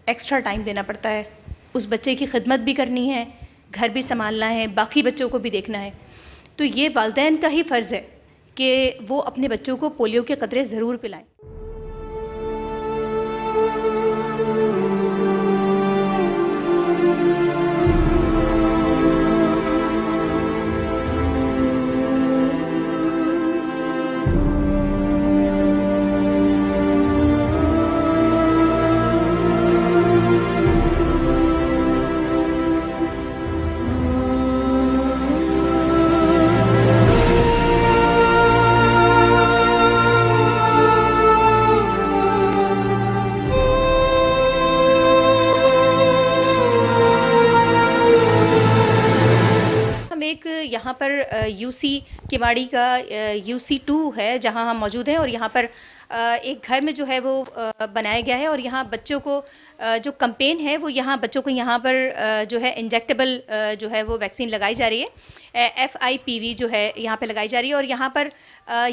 एक्स्ट्रा टाइम देना पड़ता है, उस बच्चे की खिदमत भी करनी है, घर भी संभालना है, बाकी बच्चों को भी देखना है। तो ये वालिदैन का ही फ़र्ज़ है कि वो अपने बच्चों को पोलियो के क़तरे ज़रूर पिलाएं। यहाँ पर यूसी किवाड़ी का UC2 है जहाँ हम मौजूद हैं, और यहाँ पर एक घर में जो है वो बनाया गया है, और यहाँ बच्चों को जो कैंपेन है वो यहाँ बच्चों को यहाँ पर जो है इंजेक्टेबल जो है वो वैक्सीन लगाई जा रही है, FIPV जो है यहाँ पे लगाई जा रही है। और यहाँ पर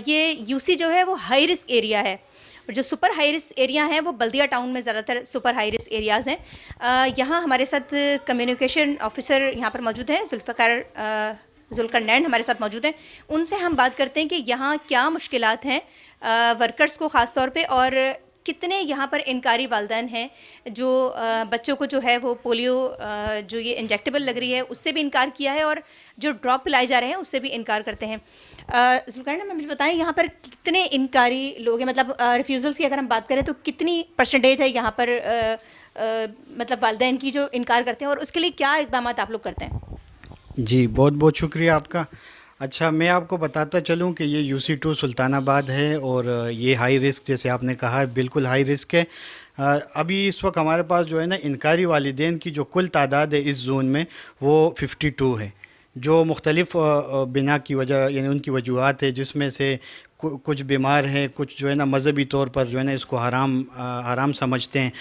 ये UC जो है वो हाई रिस्क एरिया है, और जो सुपर हाई रिस्क एरिया हैं वो बल्दिया टाउन में ज़्यादातर सुपर हाई रिस्क एरियाज़ हैं। यहाँ हमारे साथ कम्युनिकेशन ऑफिसर यहाँ पर मौजूद हैं, जुल्करनैन हमारे साथ मौजूद हैं। उनसे हम बात करते हैं कि यहाँ क्या मुश्किलात हैं वर्कर्स को ख़ास तौर पे, और कितने यहाँ पर इनकारी वालिदैन हैं जो बच्चों को जो है वो पोलियो जो ये इंजेक्टेबल लग रही है उससे भी इनकार किया है, और जो ड्रॉप पिलाए जा रहे हैं उससे भी इनकार करते हैं। जुल्करनैन, मुझे बताएं यहाँ पर कितने इनकारी लोग हैं, मतलब रिफ्यूज़ल्स की अगर हम बात करें तो कितनी परसेंटेज है यहाँ पर मतलब वालिदैन की जो इनकार करते हैं, और उसके लिए क्या इक़दाम आप लोग करते हैं? जी, बहुत बहुत शुक्रिया आपका। अच्छा, मैं आपको बताता चलूं कि ये UC2 सुल्तानाबाद है, और ये हाई रिस्क, जैसे आपने कहा है, बिल्कुल हाई रिस्क है। अभी इस वक्त हमारे पास जो है ना इनकारी वालिदैन की जो कुल तादाद है इस जोन में वो 52 है, जो मुख्तलिफ़ बिना की वजह यानी उनकी वजूहत है, जिसमें से कुछ बीमार हैं, कुछ जो है ना मजहबी तौर पर जो है ना इसको हराम समझते हैं,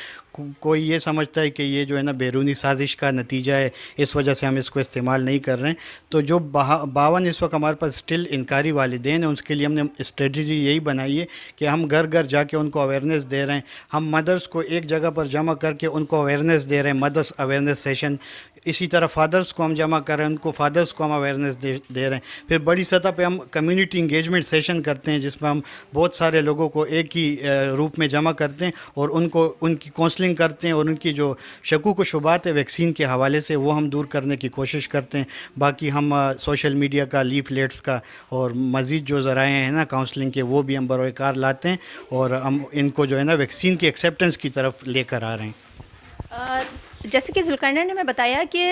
कोई ये समझता है कि ये जो है ना बैरूनी साजिश का नतीजा है, इस वजह से हम इसको इस्तेमाल नहीं कर रहे हैं। तो जो 52 इस वक्त हमारे पास स्टिल इनकारी वालिदैन हैं, उसके लिए हमने स्ट्रेटजी यही बनाई है कि हम घर घर जाके उनको अवेयरनेस दे रहे हैं। हम मदर्स को एक जगह पर जमा करके उनको अवेयरनेस दे रहे हैं, मदर्स अवेयरनेस सेशन। इसी तरह फादर्स को हम जमा कर रहे हैं, उनको फादर्स को हम अवेयरनेस दे रहे हैं। फिर बड़ी सतह पे हम कम्युनिटी इंगेजमेंट सेशन करते हैं, जिसमें हम बहुत सारे लोगों को एक ही रूप में जमा करते हैं और उनको उनकी काउंसलिंग करते हैं, और उनकी जो शकूक व शुबात है वैक्सीन के हवाले से वो हम दूर करने की कोशिश करते हैं। बाकी हम सोशल मीडिया का, लीफलेट्स का और मज़ीद जो ज़राए हैं ना काउंसलिंग के, वो भी हम बरोकार लाते हैं, और हम इनको जो है ना वैक्सीन की एक्सेप्टेंस की तरफ लेकर आ रहे हैं। जैसे कि जुल्करनैन ने हमें बताया कि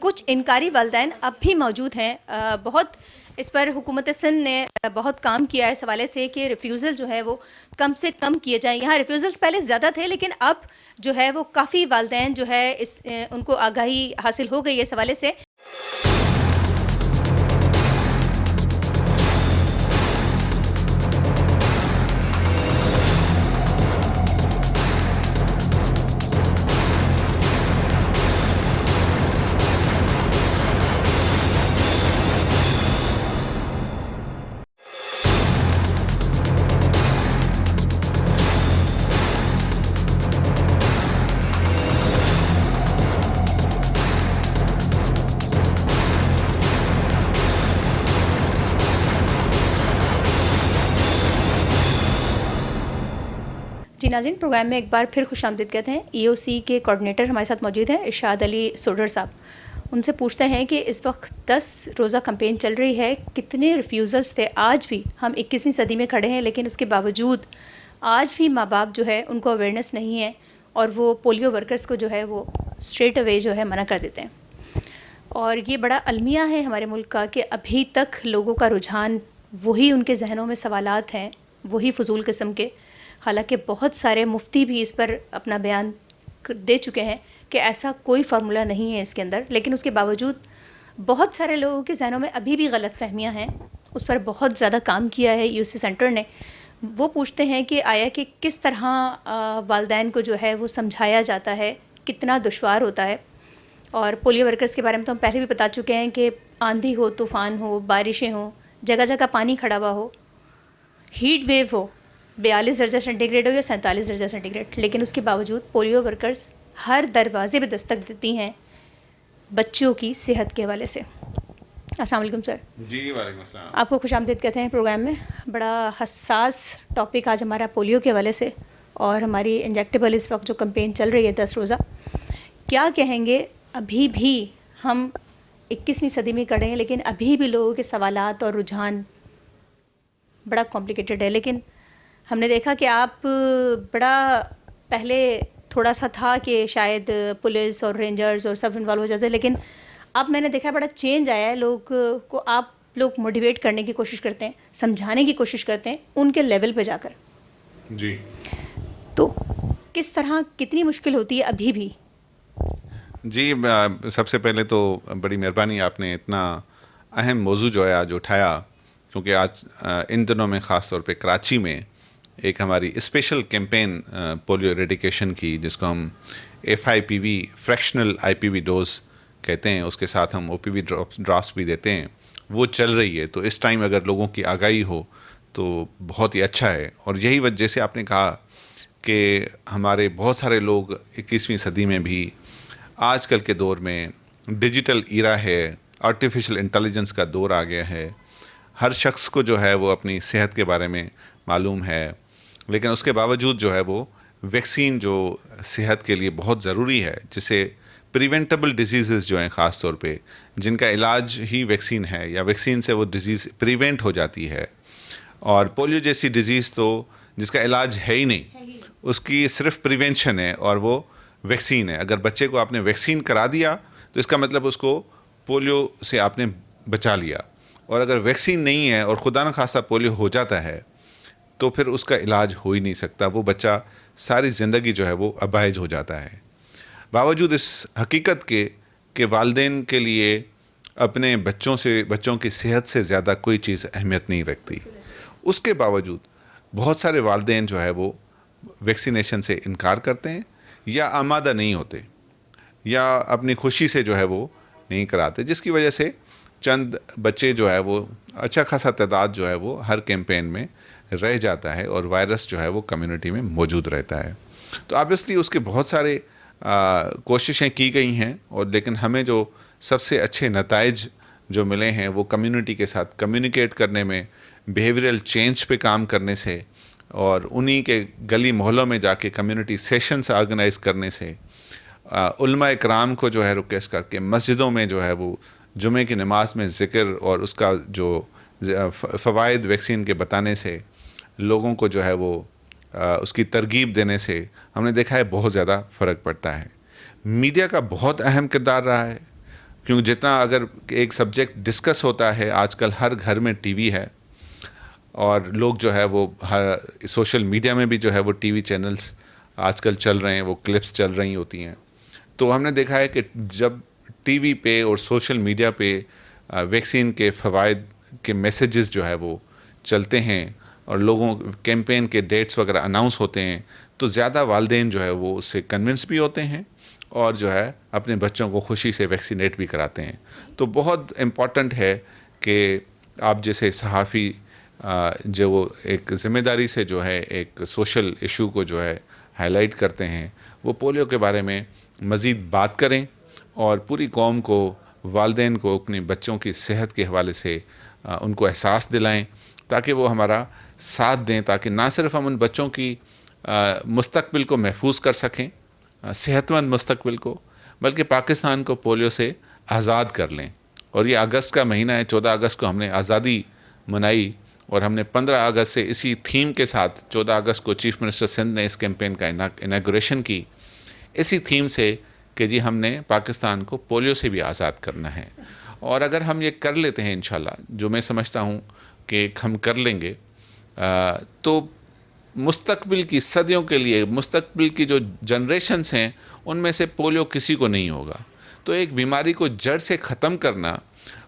कुछ इनकारी वालिदैन अब भी मौजूद हैं। बहुत इस पर हुकूमत सिंध ने बहुत काम किया है इस हवाले से कि रिफ्यूज़ल जो है वो कम से कम किए जाएँ। यहाँ रिफ्यूज़ल्स पहले ज़्यादा थे, लेकिन अब जो है वो काफ़ी वालिदैन जो है उनको आगाही हासिल हो गई है इस हवाले से। जी नाज़रीन, प्रोग्राम में एक बार फिर खुशामदीद कहते हैं। EOC के कोऑर्डिनेटर हमारे साथ मौजूद हैं, इरशाद अली सोडर साहब। उनसे पूछते हैं कि इस वक्त 10 रोज़ा कैंपेन चल रही है, कितने रिफ्यूज़ल्स थे? आज भी हम 21वीं सदी में खड़े हैं, लेकिन उसके बावजूद आज भी माँ बाप जो है उनको अवेयरनेस नहीं है, और वो पोलियो वर्कर्स को जो है वो स्ट्रेट अवे जो है मना कर देते हैं। और ये बड़ा अलमिया है हमारे मुल्क का कि अभी तक लोगों का रुझान वही, उनके जहनों में सवालात हैं वही फ़जूल किस्म के। हालांकि बहुत सारे मुफ्ती भी इस पर अपना बयान दे चुके हैं कि ऐसा कोई फार्मूला नहीं है इसके अंदर, लेकिन उसके बावजूद बहुत सारे लोगों के जहनों में अभी भी गलत फहमियाँ हैं। उस पर बहुत ज़्यादा काम किया है UC सेंटर ने। वो पूछते हैं कि आया कि किस तरह वालिदैन को जो है वो समझाया जाता है, कितना दुश्वार होता है। और पोलियो वर्कर्स के बारे में तो हम पहले भी बता चुके हैं कि आंधी हो, तूफ़ान हो, बारिशें हों, जगह जगह पानी खड़ा हुआ हो, हीट वेव हो, 42 दर्जा सेंटीग्रेड हो या 47 दर्जा सेंटीग्रेड, लेकिन उसके बावजूद पोलियो वर्कर्स हर दरवाजे पे दस्तक देती हैं बच्चों की सेहत के हवाले से। अस्सलाम वालेकुम सर। जी वालेकुम अस्सलाम। आपको खुशामदीद कहते हैं प्रोग्राम में। बड़ा हसास टॉपिक आज हमारा पोलियो के हवाले से, और हमारी इंजेक्टेबल इस वक्त जो कैंपेन चल रही है 10 रोज़ा, क्या कहेंगे? अभी भी हम 21वीं सदी में खड़े हैं, लेकिन अभी भी लोगों के सवालात और रुझान बड़ा कॉम्प्लिकेटेड है। लेकिन हमने देखा कि आप बड़ा पहले थोड़ा सा था कि शायद पुलिस और रेंजर्स और सब इन्वॉल्व हो जाते हैं, लेकिन अब मैंने देखा बड़ा चेंज आया है। लोग को आप लोग मोटिवेट करने की कोशिश करते हैं, समझाने की कोशिश करते हैं उनके लेवल पे जाकर। जी, तो किस तरह, कितनी मुश्किल होती है अभी भी? जी सबसे पहले तो बड़ी मेहरबानी, आपने इतना अहम मौजू जो है आज उठाया, क्योंकि आज इन दिनों में ख़ास तौर पे कराची में एक हमारी स्पेशल कैंपेन पोलियो एरेडिकेशन की, जिसको हम FIPV फ्रैक्शनल IPV डोज कहते हैं, उसके साथ हम OPV ड्रॉप्स भी देते हैं, वो चल रही है। तो इस टाइम अगर लोगों की आगाही हो तो बहुत ही अच्छा है। और यही वजह, जैसे आपने कहा कि हमारे बहुत सारे लोग 21वीं सदी में भी, आजकल के दौर में डिजिटल ईरा है, आर्टिफिशियल इंटेलिजेंस का दौर आ गया है, हर शख्स को जो है वो अपनी सेहत के बारे में मालूम है, लेकिन उसके बावजूद जो है वो वैक्सीन जो सेहत के लिए बहुत ज़रूरी है, जिसे प्रिवेंटेबल डिजीज़ जो हैं ख़ास तौर पे, जिनका इलाज ही वैक्सीन है या वैक्सीन से वो डिज़ीज़ प्रिवेंट हो जाती है। और पोलियो जैसी डिज़ीज़ तो जिसका इलाज है ही नहीं, उसकी सिर्फ प्रिवेंशन है और वो वैक्सीन है। अगर बच्चे को आपने वैक्सीन करा दिया तो इसका मतलब उसको पोलियो से आपने बचा लिया। और अगर वैक्सीन नहीं है और खुदा न खासा पोलियो हो जाता है तो फिर उसका इलाज हो ही नहीं सकता, वो बच्चा सारी ज़िंदगी जो है वो अपाहिज हो जाता है। बावजूद इस हकीकत के कि वालिदैन के लिए अपने बच्चों की सेहत से ज़्यादा कोई चीज़ अहमियत नहीं रखती, उसके बावजूद बहुत सारे वालिदैन जो है वो वैक्सीनेशन से इनकार करते हैं या आमादा नहीं होते या अपनी खुशी से जो है वो नहीं कराते, जिसकी वजह से चंद बच्चे जो है वो अच्छा खासा तादाद जो है वो हर कैंपेन में रह जाता है और वायरस जो है वो कम्युनिटी में मौजूद रहता है। तो ऑब्वियसली उसके बहुत सारे कोशिशें की गई हैं, और लेकिन हमें जो सबसे अच्छे नताइज जो मिले हैं वो कम्युनिटी के साथ कम्युनिकेट करने में, बिहेवियरल चेंज पे काम करने से, और उन्हीं के गली मोहल्लों में जाके कम्युनिटी सेशंस ऑर्गेनाइज करने से, उलमा इकराम को जो है रिक्वेस्ट करके मस्जिदों में जो है वो जुमे की नमाज में ज़िक्र और उसका जो फ़वाइद वैक्सीन के बताने से, लोगों को जो है वो उसकी तरगीब देने से हमने देखा है बहुत ज़्यादा फ़र्क पड़ता है। मीडिया का बहुत अहम किरदार रहा है, क्योंकि जितना अगर एक सब्जेक्ट डिस्कस होता है, आजकल हर घर में टीवी है और लोग जो है वो हर सोशल मीडिया में भी जो है वो टीवी चैनल्स आजकल चल रहे हैं, वो क्लिप्स चल रही होती हैं। तो हमने देखा है कि जब टीवी पे और सोशल मीडिया पे वैक्सीन के फ़वाइद के मैसेजेस जो है वो चलते हैं और लोगों कैंपेन के डेट्स वगैरह अनाउंस होते हैं, तो ज़्यादा वालिदैन जो है वो उससे कन्विंस भी होते हैं और जो है अपने बच्चों को खुशी से वैक्सीनेट भी कराते हैं। तो बहुत इम्पॉर्टेंट है कि आप जैसे सहाफ़ी जो वो एक ज़िम्मेदारी से जो है एक सोशल इशू को जो है हाईलाइट करते हैं, वो पोलियो के बारे में मज़ीद बात करें और पूरी कौम को, वालिदैन को अपने बच्चों की सेहत के हवाले से उनको एहसास दिलाएं, ताकि वो हमारा साथ दें, ताकि ना सिर्फ हम उन बच्चों की मुस्तकबिल को महफूज कर सकें, सेहतमंद मुस्तकबिल को, बल्कि पाकिस्तान को पोलियो से आज़ाद कर लें। और ये अगस्त का महीना है, 14 अगस्त को हमने आज़ादी मनाई और हमने 15 अगस्त से इसी थीम के साथ 14 अगस्त को चीफ़ मिनिस्टर सिंध ने इस कैंपेन का इनाग्रेशन की, इसी थीम से कि जी हमने पाकिस्तान को पोलियो से भी आज़ाद करना है। और अगर हम ये कर लेते हैं इंशाल्लाह, जो मैं समझता हूँ कि हम कर लेंगे, तो मुस्तकबिल की सदियों के लिए, मुस्तकबिल की जो जनरेशन्स हैं उनमें से पोलियो किसी को नहीं होगा। तो एक बीमारी को जड़ से ख़त्म करना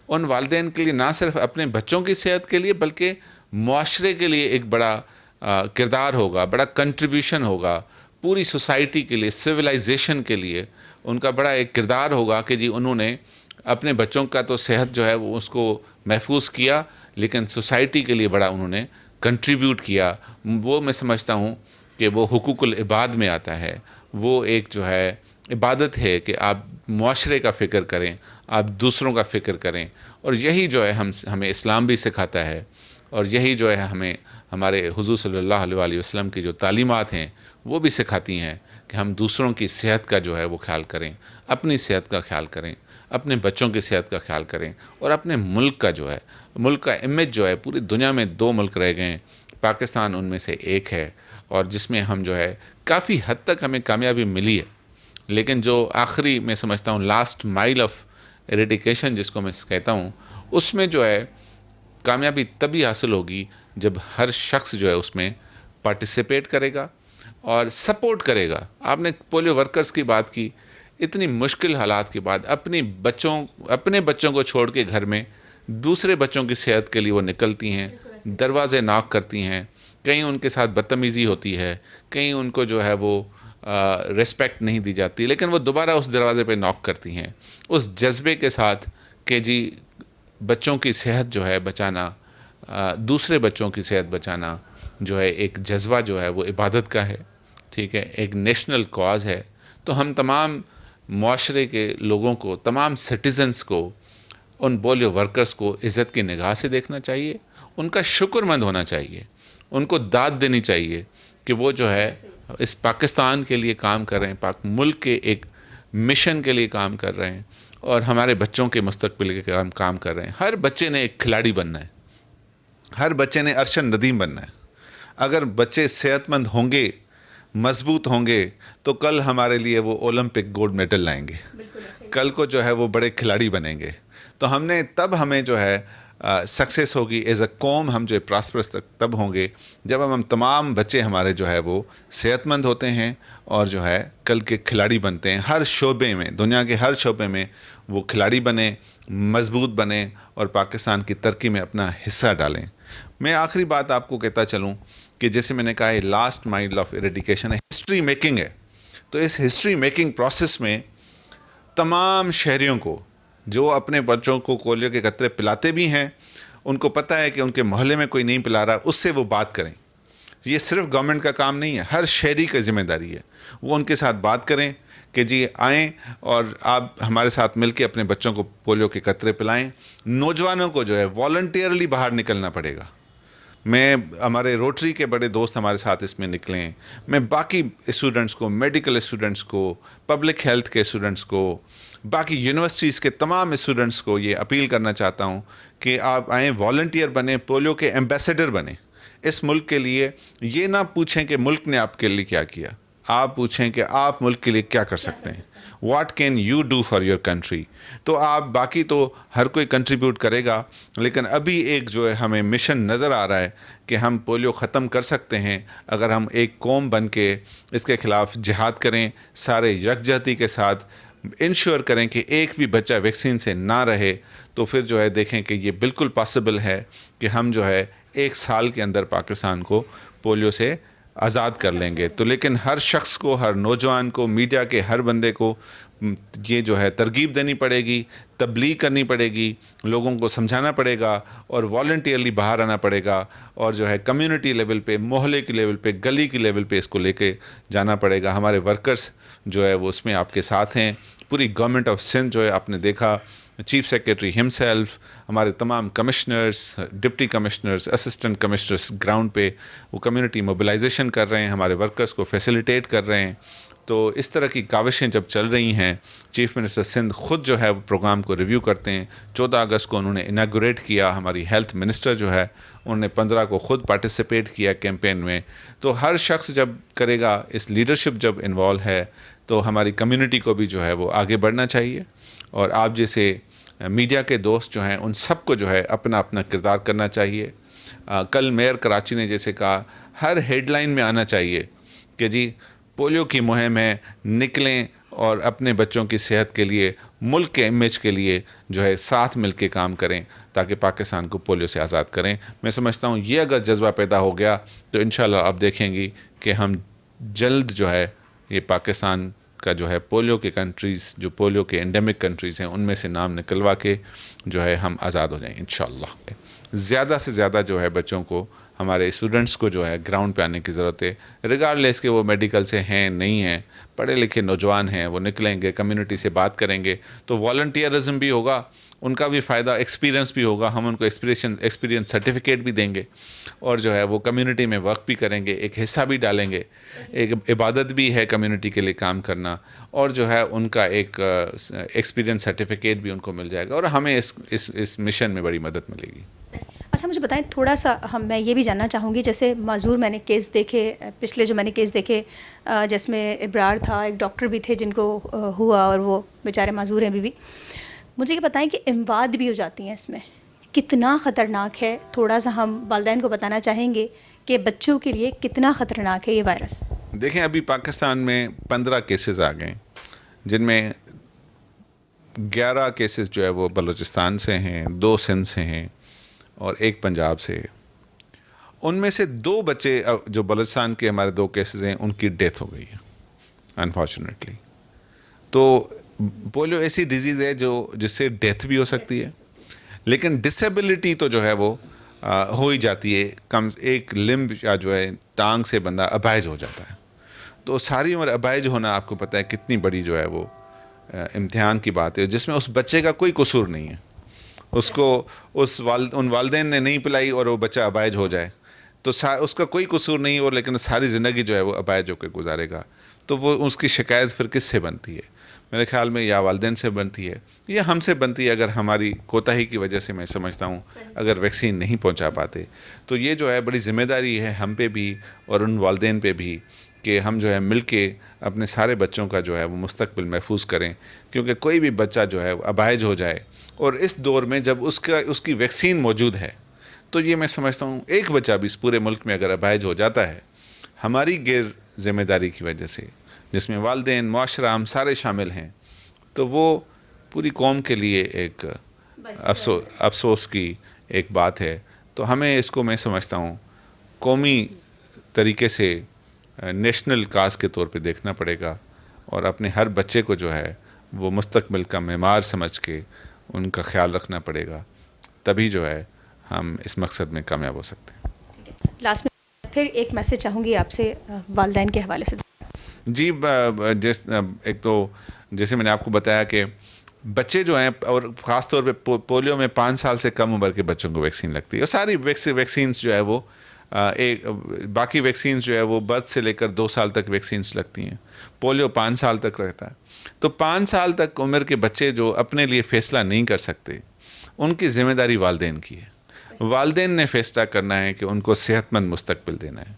उन वालिदैन के लिए ना सिर्फ अपने बच्चों की सेहत के लिए बल्कि मुआशरे के लिए एक बड़ा किरदार होगा, बड़ा कंट्रीब्यूशन होगा, पूरी सोसाइटी के लिए, सिविलाइजेशन के लिए उनका बड़ा एक किरदार होगा कि जी उन्होंने अपने बच्चों का तो सेहत जो है वो उसको महफूज किया, लेकिन सोसाइटी के लिए बड़ा उन्होंने कंट्रीब्यूट किया। वो मैं समझता हूँ कि वो हुकूकुल इबाद में आता है। वो एक जो है इबादत है कि आप मुआशरे का फ़िक्र करें, आप दूसरों का फ़िक्र करें, और यही जो है हमें इस्लाम भी सिखाता है, और यही जो है हमें हमारे हुज़ूर सल्लल्लाहु अलैहि वसल्लम की जो तालीमात हैं वो भी सिखाती हैं कि हम दूसरों की सेहत का जो है वो ख्याल करें, अपनी सेहत का ख्याल करें, अपने बच्चों की सेहत का ख्याल करें, और अपने मुल्क का जो है, मुल्क का इमेज जो है, पूरी दुनिया में 2 मुल्क रह गए हैं, पाकिस्तान उनमें से एक है, और जिसमें हम जो है काफ़ी हद तक हमें कामयाबी मिली है, लेकिन जो आखिरी मैं समझता हूँ लास्ट माइल ऑफ एरेडिकेशन जिसको मैं कहता हूँ, उसमें जो है कामयाबी तभी हासिल होगी जब हर शख्स जो है उसमें पार्टिसिपेट करेगा और सपोर्ट करेगा। आपने पोलियो वर्कर्स की बात की, इतनी मुश्किल हालात के बाद अपने बच्चों को छोड़ के घर में दूसरे बच्चों की सेहत के लिए वो निकलती हैं, दरवाज़े नॉक करती हैं, कहीं उनके साथ बदतमीज़ी होती है, कहीं उनको जो है वो रिस्पेक्ट नहीं दी जाती, लेकिन वो दोबारा उस दरवाज़े पे नॉक करती हैं उस जज्बे के साथ कि जी बच्चों की सेहत जो है बचाना, दूसरे बच्चों की सेहत बचाना जो है एक जज्बा जो है वो इबादत का है, ठीक है, एक नेशनल कॉज है। तो हम तमाम मुआशरे के लोगों को, तमाम सिटीज़न्स को, उन पोलियो वर्कर्स को इज़्ज़त की निगाह से देखना चाहिए, उनका शुक्रमंद होना चाहिए, उनको दाद देनी चाहिए कि वो जो है इस पाकिस्तान के लिए काम कर रहे हैं, पाक मुल्क के एक मिशन के लिए काम कर रहे हैं और हमारे बच्चों के मुस्तकबिल के काम कर रहे हैं। हर बच्चे ने एक खिलाड़ी बनना है, हर बच्चे ने अरशन नदीम बनना है। अगर बच्चे सेहतमंद होंगे, मजबूत होंगे, तो कल हमारे लिए वो ओलंपिक गोल्ड मेडल लाएंगे, कल को जो है वो बड़े खिलाड़ी बनेंगे। तो हमें जो है सक्सेस होगी एज अ कौम, हम जो प्रॉस्परस तब होंगे जब हम तमाम बच्चे हमारे जो है वो सेहतमंद होते हैं और जो है कल के खिलाड़ी बनते हैं। हर शोबे में, दुनिया के हर शोबे में वो खिलाड़ी बने, मजबूत बने और पाकिस्तान की तरक्की में अपना हिस्सा डालें। मैं आखिरी बात आपको कहता चलूँ कि जैसे मैंने कहा है लास्ट माइल ऑफ एरेडिकेशन है, हिस्ट्री मेकिंग है। तो इस हिस्ट्री मेकिंग प्रोसेस में तमाम शहरियों को जो अपने बच्चों को पोलियो के कतरे पिलाते भी हैं, उनको पता है कि उनके मोहल्ले में कोई नहीं पिला रहा, उससे वो बात करें। ये सिर्फ गवर्नमेंट का काम नहीं है, हर शहरी की जिम्मेदारी है। वो उनके साथ बात करें कि जी आएँ और आप हमारे साथ मिलकर अपने बच्चों को पोलियो के कतरे पिलाएं। नौजवानों को जो है वॉलंटियरली बाहर निकलना पड़ेगा। हमारे रोटरी के बड़े दोस्त हमारे साथ इसमें निकलें। मैं बाकी स्टूडेंट्स को, मेडिकल स्टूडेंट्स को, पब्लिक हेल्थ के स्टूडेंट्स को, बाकी यूनिवर्सिटीज़ के तमाम स्टूडेंट्स को ये अपील करना चाहता हूँ कि आप आएँ, वॉलंटियर बने, पोलियो के एम्बेसडर बने इस मुल्क के लिए। ये ना पूछें कि मुल्क ने आपके लिए क्या किया, आप पूछें कि आप मुल्क के लिए क्या कर सकते हैं, what can you do for your country. तो आप बाकी तो हर कोई कंट्रीब्यूट करेगा, लेकिन अभी एक जो है हमें मिशन नज़र आ रहा है कि हम पोलियो ख़त्म कर सकते हैं अगर हम एक कौम बन के इसके ख़िलाफ़ जिहाद करें, सारे यकजहती के साथ इंश्योर करें कि एक भी बच्चा वैक्सीन से ना रहे। तो फिर जो है देखें कि ये बिल्कुल पॉसिबल है कि हम जो है 1 साल के अंदर पाकिस्तान को पोलियो से आज़ाद कर लेंगे। तो लेकिन हर शख्स को, हर नौजवान को, मीडिया के हर बंदे को ये जो है तरगीब देनी पड़ेगी, तबलीग करनी पड़ेगी, लोगों को समझाना पड़ेगा और वॉलंटियरली बाहर आना पड़ेगा और जो है कम्युनिटी लेवल पे, मोहल्ले की लेवल पे, गली की लेवल पे इसको लेके जाना पड़ेगा। हमारे वर्कर्स जो है वो उसमें आपके साथ हैं। पूरी गवर्नमेंट ऑफ सिंध जो है आपने देखा, चीफ सेक्रेटरी हिमसेल्फ, हमारे तमाम commissioners, deputy commissioners, assistant commissioners ground पे वो कम्युनिटी मोबिलाइजेशन कर रहे हैं, हमारे वर्कर्स को फैसिलिटेट कर रहे हैं। तो इस तरह की काविशें जब चल रही हैं, चीफ मिनिस्टर सिंध ख़ुद जो है वो प्रोग्राम को रिव्यू करते हैं। 14 अगस्त को उन्होंने इनागुरेट किया, हमारी हेल्थ मिनिस्टर जो है उन्होंने 15 को ख़ुद पार्टिसिपेट किया कैंपेन में। तो हर शख्स जब करेगा, इस लीडरशिप जब इन्वॉल्व है, तो हमारी कम्युनिटी को भी जो है वो आगे बढ़ना चाहिए। और आप जैसे मीडिया के दोस्त जो हैं उन सबको जो है अपना अपना किरदार करना चाहिए। कल मेयर कराची ने जैसे कहा, हर हेडलाइन में आना चाहिए कि जी पोलियो की मुहिम है, निकलें और अपने बच्चों की सेहत के लिए, मुल्क के इमेज के लिए जो है साथ मिल के काम करें ताकि पाकिस्तान को पोलियो से आज़ाद करें। मैं समझता हूँ ये अगर जज्बा पैदा हो गया तो इंशाल्लाह आप देखेंगी कि हम जल्द जो है ये पाकिस्तान का जो है पोलियो के कंट्रीज़, जो पोलियो के एंडेमिक कंट्रीज़ हैं, उनमें से नाम निकलवा के जो है हम आज़ाद हो जाएं इंशाल्लाह। ज़्यादा से ज़्यादा जो है बच्चों को, हमारे स्टूडेंट्स को जो है ग्राउंड पे आने की ज़रूरत है, रिगार्डलेस के वो मेडिकल से हैं नहीं हैं, पढ़े लिखे नौजवान हैं, वो निकलेंगे, कम्युनिटी से बात करेंगे तो वॉलंटियरिज्म भी होगा, उनका भी फ़ायदा, एक्सपीरियंस भी होगा, हम उनको एक्सपीरियंस सर्टिफिकेट भी देंगे और जो है वो कम्युनिटी में वर्क भी करेंगे, एक हिस्सा भी डालेंगे। एक इबादत भी है कम्युनिटी के लिए काम करना और जो है उनका एक एक्सपीरियंस सर्टिफिकेट भी उनको मिल जाएगा और हमें इस मिशन में बड़ी मदद मिलेगी। अच्छा, मुझे बताएं थोड़ा सा, मैं ये भी जानना चाहूँगी, जैसे माजूर मैंने केस देखे, पिछले जो मैंने केस देखे जिसमें इब्रार था, एक डॉक्टर भी थे जिनको हुआ और वो बेचारे माजूर हैं अभी भी। मुझे ये बताएं कि इमवाद भी हो जाती हैं इसमें, कितना ख़तरनाक है? थोड़ा सा हम वालिदैन को बताना चाहेंगे कि बच्चों के लिए कितना ख़तरनाक है ये वायरस। देखें, अभी पाकिस्तान में 15 केसेस आ गए जिनमें 11 केसेस जो है वो बलूचिस्तान से हैं, 2 सिंध से हैं और 1 पंजाब से है। उनमें से 2 बच्चे जो बलूचिस्तान के हमारे 2 केसेस हैं उनकी डेथ हो गई है अनफॉर्चुनेटली। तो पोलियो ऐसी डिजीज़ है जो जिससे डेथ भी हो सकती है, लेकिन डिसेबिलिटी तो जो है वो हो ही जाती है। कम एक लिम्ब या जो है टांग से बंदा अपाहिज हो जाता है। तो सारी उम्र अपाहिज होना आपको पता है कितनी बड़ी जो है वो इम्तिहान की बात है, जिसमें उस बच्चे का कोई कसूर नहीं है। उसको उन वालिदैन ने नहीं पिलाई और वो बच्चा अपाहिज हो जाए तो उसका कोई कसूर नहीं, और लेकिन सारी ज़िंदगी जो है वो अपाहिज होकर गुजारेगा। तो वो उसकी शिकायत फिर किससे बनती है? मेरे ख्याल में या वालिदैन से बनती है या हमसे बनती है, अगर हमारी कोताही की वजह से मैं समझता हूँ अगर वैक्सीन नहीं पहुँचा पाते। तो ये जो है बड़ी ज़िम्मेदारी है हम पे भी और उन वालिदैन पे भी कि हम जो है मिल के अपने सारे बच्चों का जो है वो मुस्तकबिल महफूज करें, क्योंकि कोई भी बच्चा जो है अपाहिज हो जाए और इस दौर में जब उसकी वैक्सीन मौजूद है, तो ये मैं समझता हूँ एक बच्चा भी इस पूरे मुल्क में अगर अपाहिज हो जाता है हमारी गैर जिम्मेदारी की वजह से, जिसमें वालिदैन मुआशरा हम सारे शामिल हैं, तो वो पूरी कौम के लिए एक अफसोस की एक बात है। तो हमें इसको मैं समझता हूँ कौमी तरीके से नेशनल काज के तौर पे देखना पड़ेगा और अपने हर बच्चे को जो है वो मुस्तकबिल का मेमार समझ के उनका ख्याल रखना पड़ेगा, तभी जो है हम इस मकसद में कामयाब हो सकते हैं। लास्ट में फिर एक मैसेज चाहूँगी आपसे वालिदैन के हवाले से। जी, एक तो जैसे मैंने आपको बताया कि बच्चे जो हैं और ख़ास तौर पे पोलियो में 5 साल से कम उम्र के बच्चों को वैक्सीन लगती है और सारी वैक्सीन्स जो है वो बाकी वैक्सीन्स जो है वो बर्थ से लेकर 2 साल तक वैक्सीन्स लगती हैं। पोलियो 5 साल तक रहता है। तो 5 साल तक उम्र के बच्चे जो अपने लिए फ़ैसला नहीं कर सकते, उनकी ज़िम्मेदारी वालिदैन की है। वालिदैन ने फ़ैसला करना है कि उनको सेहतमंद मुस्तकबिल देना है।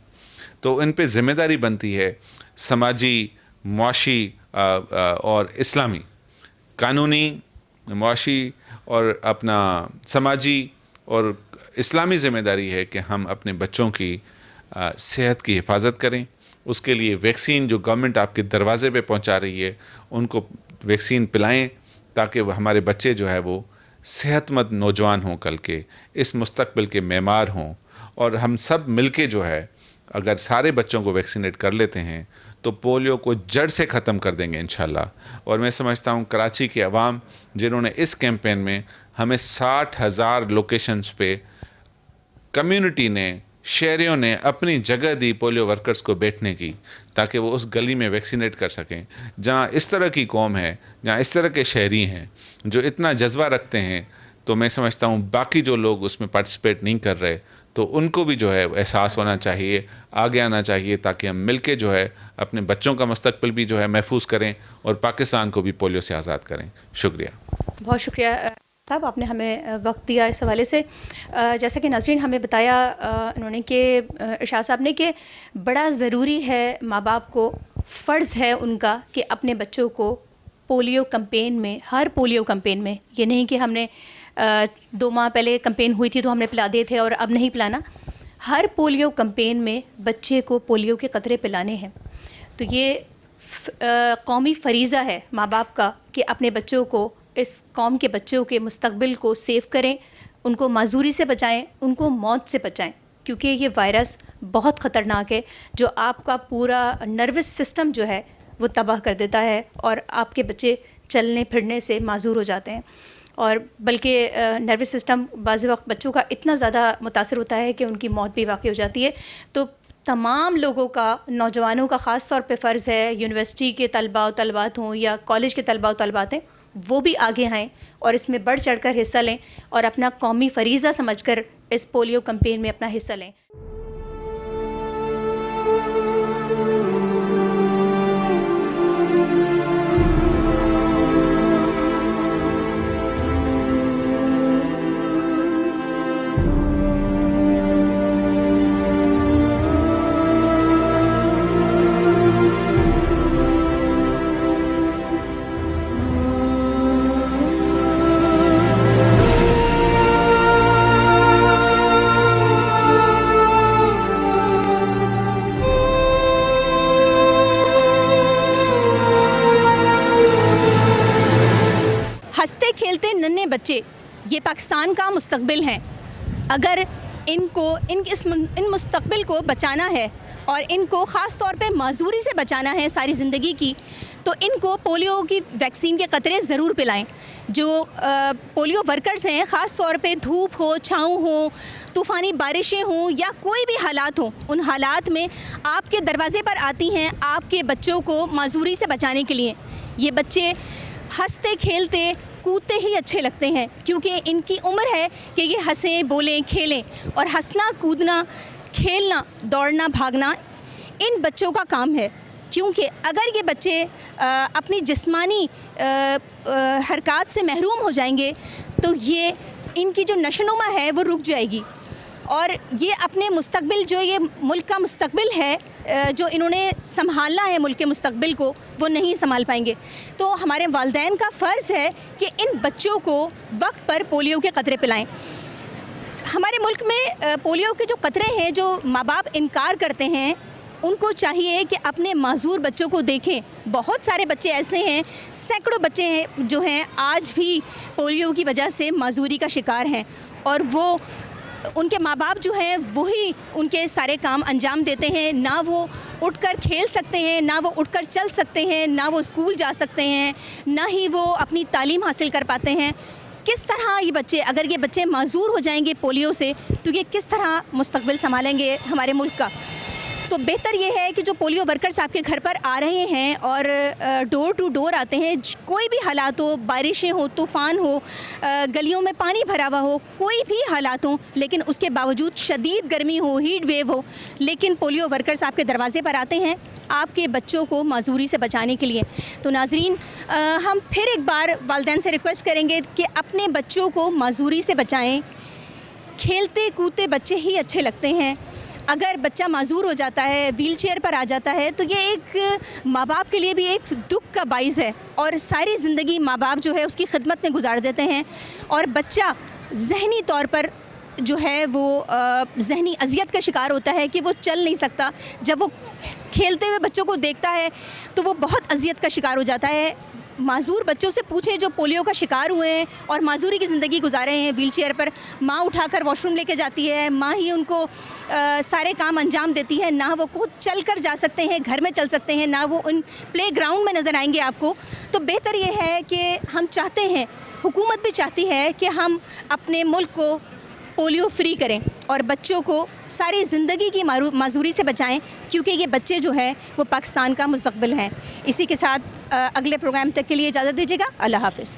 तो इन पे ज़िम्मेदारी बनती है समाजी, मुआशी और इस्लामी, कानूनी, मुआशी और अपना समाजी और इस्लामी ज़िम्मेदारी है कि हम अपने बच्चों की सेहत की हिफाजत करें। उसके लिए वैक्सीन जो गवर्नमेंट आपके दरवाज़े पे पहुंचा रही है उनको वैक्सीन पिलाएं, ताकि हमारे बच्चे जो है वो सेहतमंद नौजवान हों, कल के इस मुस्तकबिल के मेमार हों। और हम सब मिलके जो है अगर सारे बच्चों को वैक्सीनेट कर लेते हैं तो पोलियो को जड़ से ख़त्म कर देंगे इंशाल्लाह। और मैं समझता हूँ कराची के अवाम जिन्होंने इस कैंपेन में हमें 60,000 लोकेशंस पे कम्युनिटी ने, शहरियों ने अपनी जगह दी पोलियो वर्कर्स को बैठने की, ताकि वो उस गली में वैक्सीनेट कर सकें। जहाँ इस तरह की कौम है, जहाँ इस तरह के शहरी हैं जो इतना जज्बा रखते हैं, तो मैं समझता हूँ बाकी जो लोग उसमें पार्टिसिपेट नहीं कर रहे, तो उनको भी जो है एहसास होना चाहिए, आगे आना चाहिए, ताकि हम मिलके जो है अपने बच्चों का मुस्तकबिल भी जो है महफूज करें और पाकिस्तान को भी पोलियो से आज़ाद करें। शुक्रिया। बहुत शुक्रिया साहब, आपने हमें वक्त दिया इस हवाले से। जैसा कि नाज़रीन हमें बताया उन्होंने कि इरशाद साहब ने, कि बड़ा ज़रूरी है, माँ बाप को फ़र्ज़ है उनका कि अपने बच्चों को पोलियो कैंपेन में, हर पोलियो कैंपेन में, ये नहीं कि हमने 2 माह पहले कैंपेन हुई थी तो हमने पिला दिए थे और अब नहीं पिलाना, हर पोलियो कैंपेन में बच्चे को पोलियो के कतरे पिलाने हैं। तो ये कौमी फ़रीज़ा है माँ बाप का कि अपने बच्चों को, इस कौम के बच्चों के मुस्तकबिल को सेव करें, उनको माजूरी से बचाएं, उनको मौत से बचाएं, क्योंकि ये वायरस बहुत ख़तरनाक है जो आपका पूरा नर्वस सिस्टम जो है वो तबाह कर देता है और आपके बच्चे चलने फिरने से माजूर हो जाते हैं। और बल्कि नर्वस सिस्टम बाज़ वक्त बच्चों का इतना ज़्यादा मुतासर होता है कि उनकी मौत भी वाक़ई हो जाती है। तो तमाम लोगों का, नौजवानों का ख़ास तौर पे फ़र्ज़ है, यूनिवर्सिटी के तलबा व तलबात हों या कॉलेज के तलबा व तलबात हैं, वो भी आगे आएँ और इसमें बढ़ चढ़ कर हिस्सा लें और अपना कौमी फ़रीज़ा समझकर इस पोलियो कैंपेन में अपना हिस्सा लें। खेलते नन्हे बच्चे ये पाकिस्तान का मुस्तकबिल हैं। अगर इनको इन मुस्तकबिल को बचाना है और इनको ख़ास तौर पे माजूरी से बचाना है सारी ज़िंदगी की, तो इनको पोलियो की वैक्सीन के कतरे ज़रूर पिलाएं। जो पोलियो वर्कर्स हैं, ख़ास तौर पे धूप हो, छाँव हो, तूफ़ानी बारिशें हों या कोई भी हालात हों, उन हालात में आपके दरवाज़े पर आती हैं आपके बच्चों को माजूरी से बचाने के लिए। ये बच्चे हंसते खेलते कूदते ही अच्छे लगते हैं, क्योंकि इनकी उम्र है कि ये हंसें, बोलें, खेलें। और हंसना, कूदना, खेलना, दौड़ना, भागना इन बच्चों का काम है। क्योंकि अगर ये बच्चे अपनी जिस्मानी हरकत से महरूम हो जाएंगे तो ये इनकी जो नशोनुमा है वो रुक जाएगी, और ये अपने मुस्तकबिल, जो ये मुल्क का मुस्तकबिल है, जो इन्होंने संभालना है मुल्क के मुस्तकबिल को, वो नहीं संभाल पाएंगे। तो हमारे वालिदैन का फ़र्ज़ है कि इन बच्चों को वक्त पर पोलियो के कतरे पिलाएं। हमारे मुल्क में पोलियो के जो कतरे हैं, जो माँ बाप इनकार करते हैं, उनको चाहिए कि अपने माजूर बच्चों को देखें। बहुत सारे बच्चे ऐसे हैं, सैकड़ों बच्चे हैं जो हैं आज भी पोलियो की वजह से माजूरी का शिकार हैं, और वो उनके माँ बाप जो हैं वही उनके सारे काम अंजाम देते हैं। ना वो उठकर खेल सकते हैं, ना वो उठकर चल सकते हैं, ना वो स्कूल जा सकते हैं, ना ही वो अपनी तालीम हासिल कर पाते हैं। किस तरह ये बच्चे, अगर ये बच्चे माजूर हो जाएंगे पोलियो से, तो ये किस तरह मुस्तकबिल संभालेंगे हमारे मुल्क का। तो बेहतर ये है कि जो पोलियो वर्कर्स आपके घर पर आ रहे हैं और डोर टू डोर आते हैं, कोई भी हालात हो, बारिशें हो, तूफ़ान हो, गलियों में पानी भरा हुआ हो, कोई भी हालात हो, लेकिन उसके बावजूद शदीद गर्मी हो, हीट वेव हो, लेकिन पोलियो वर्कर्स आपके दरवाज़े पर आते हैं आपके बच्चों को माजूरी से बचाने के लिए। तो नाज़रीन, हम फिर एक बार वालिदैन से रिक्वेस्ट करेंगे कि अपने बच्चों को माजूरी से बचाएँ। खेलते कूदते बच्चे ही अच्छे लगते हैं। अगर बच्चा माजूर हो जाता है, व्हील चेयर पर आ जाता है, तो ये एक माँ बाप के लिए भी एक दुख का बाइस है, और सारी ज़िंदगी माँ बाप जो है उसकी खिदमत में गुजार देते हैं, और बच्चा ज़हनी तौर पर जो है वो ज़हनी अजियत का शिकार होता है कि वो चल नहीं सकता। जब वो खेलते हुए बच्चों को देखता है तो वो बहुत अजियत का शिकार हो जाता है। माजूर बच्चों से पूछे जो पोलियो का शिकार हुए हैं और माजूरी की ज़िंदगी गुजारे हैं, व्हील चेयर पर माँ उठाकर वॉशरूम लेके जाती है, माँ ही उनको सारे काम अंजाम देती है, ना वो खुद चल कर जा सकते हैं, घर में चल सकते हैं, ना वो उन प्ले ग्राउंड में नज़र आएंगे आपको। तो बेहतर ये है कि हम चाहते हैं, हुकूमत भी चाहती है कि हम अपने मुल्क को पोलियो फ्री करें और बच्चों को सारी ज़िंदगी की माजूरी से बचाएं, क्योंकि ये बच्चे जो है वो पाकिस्तान का मुस्तकबिल हैं। इसी के साथ अगले प्रोग्राम तक के लिए इजाज़त दीजिएगा। अल्लाह हाफ़िज़।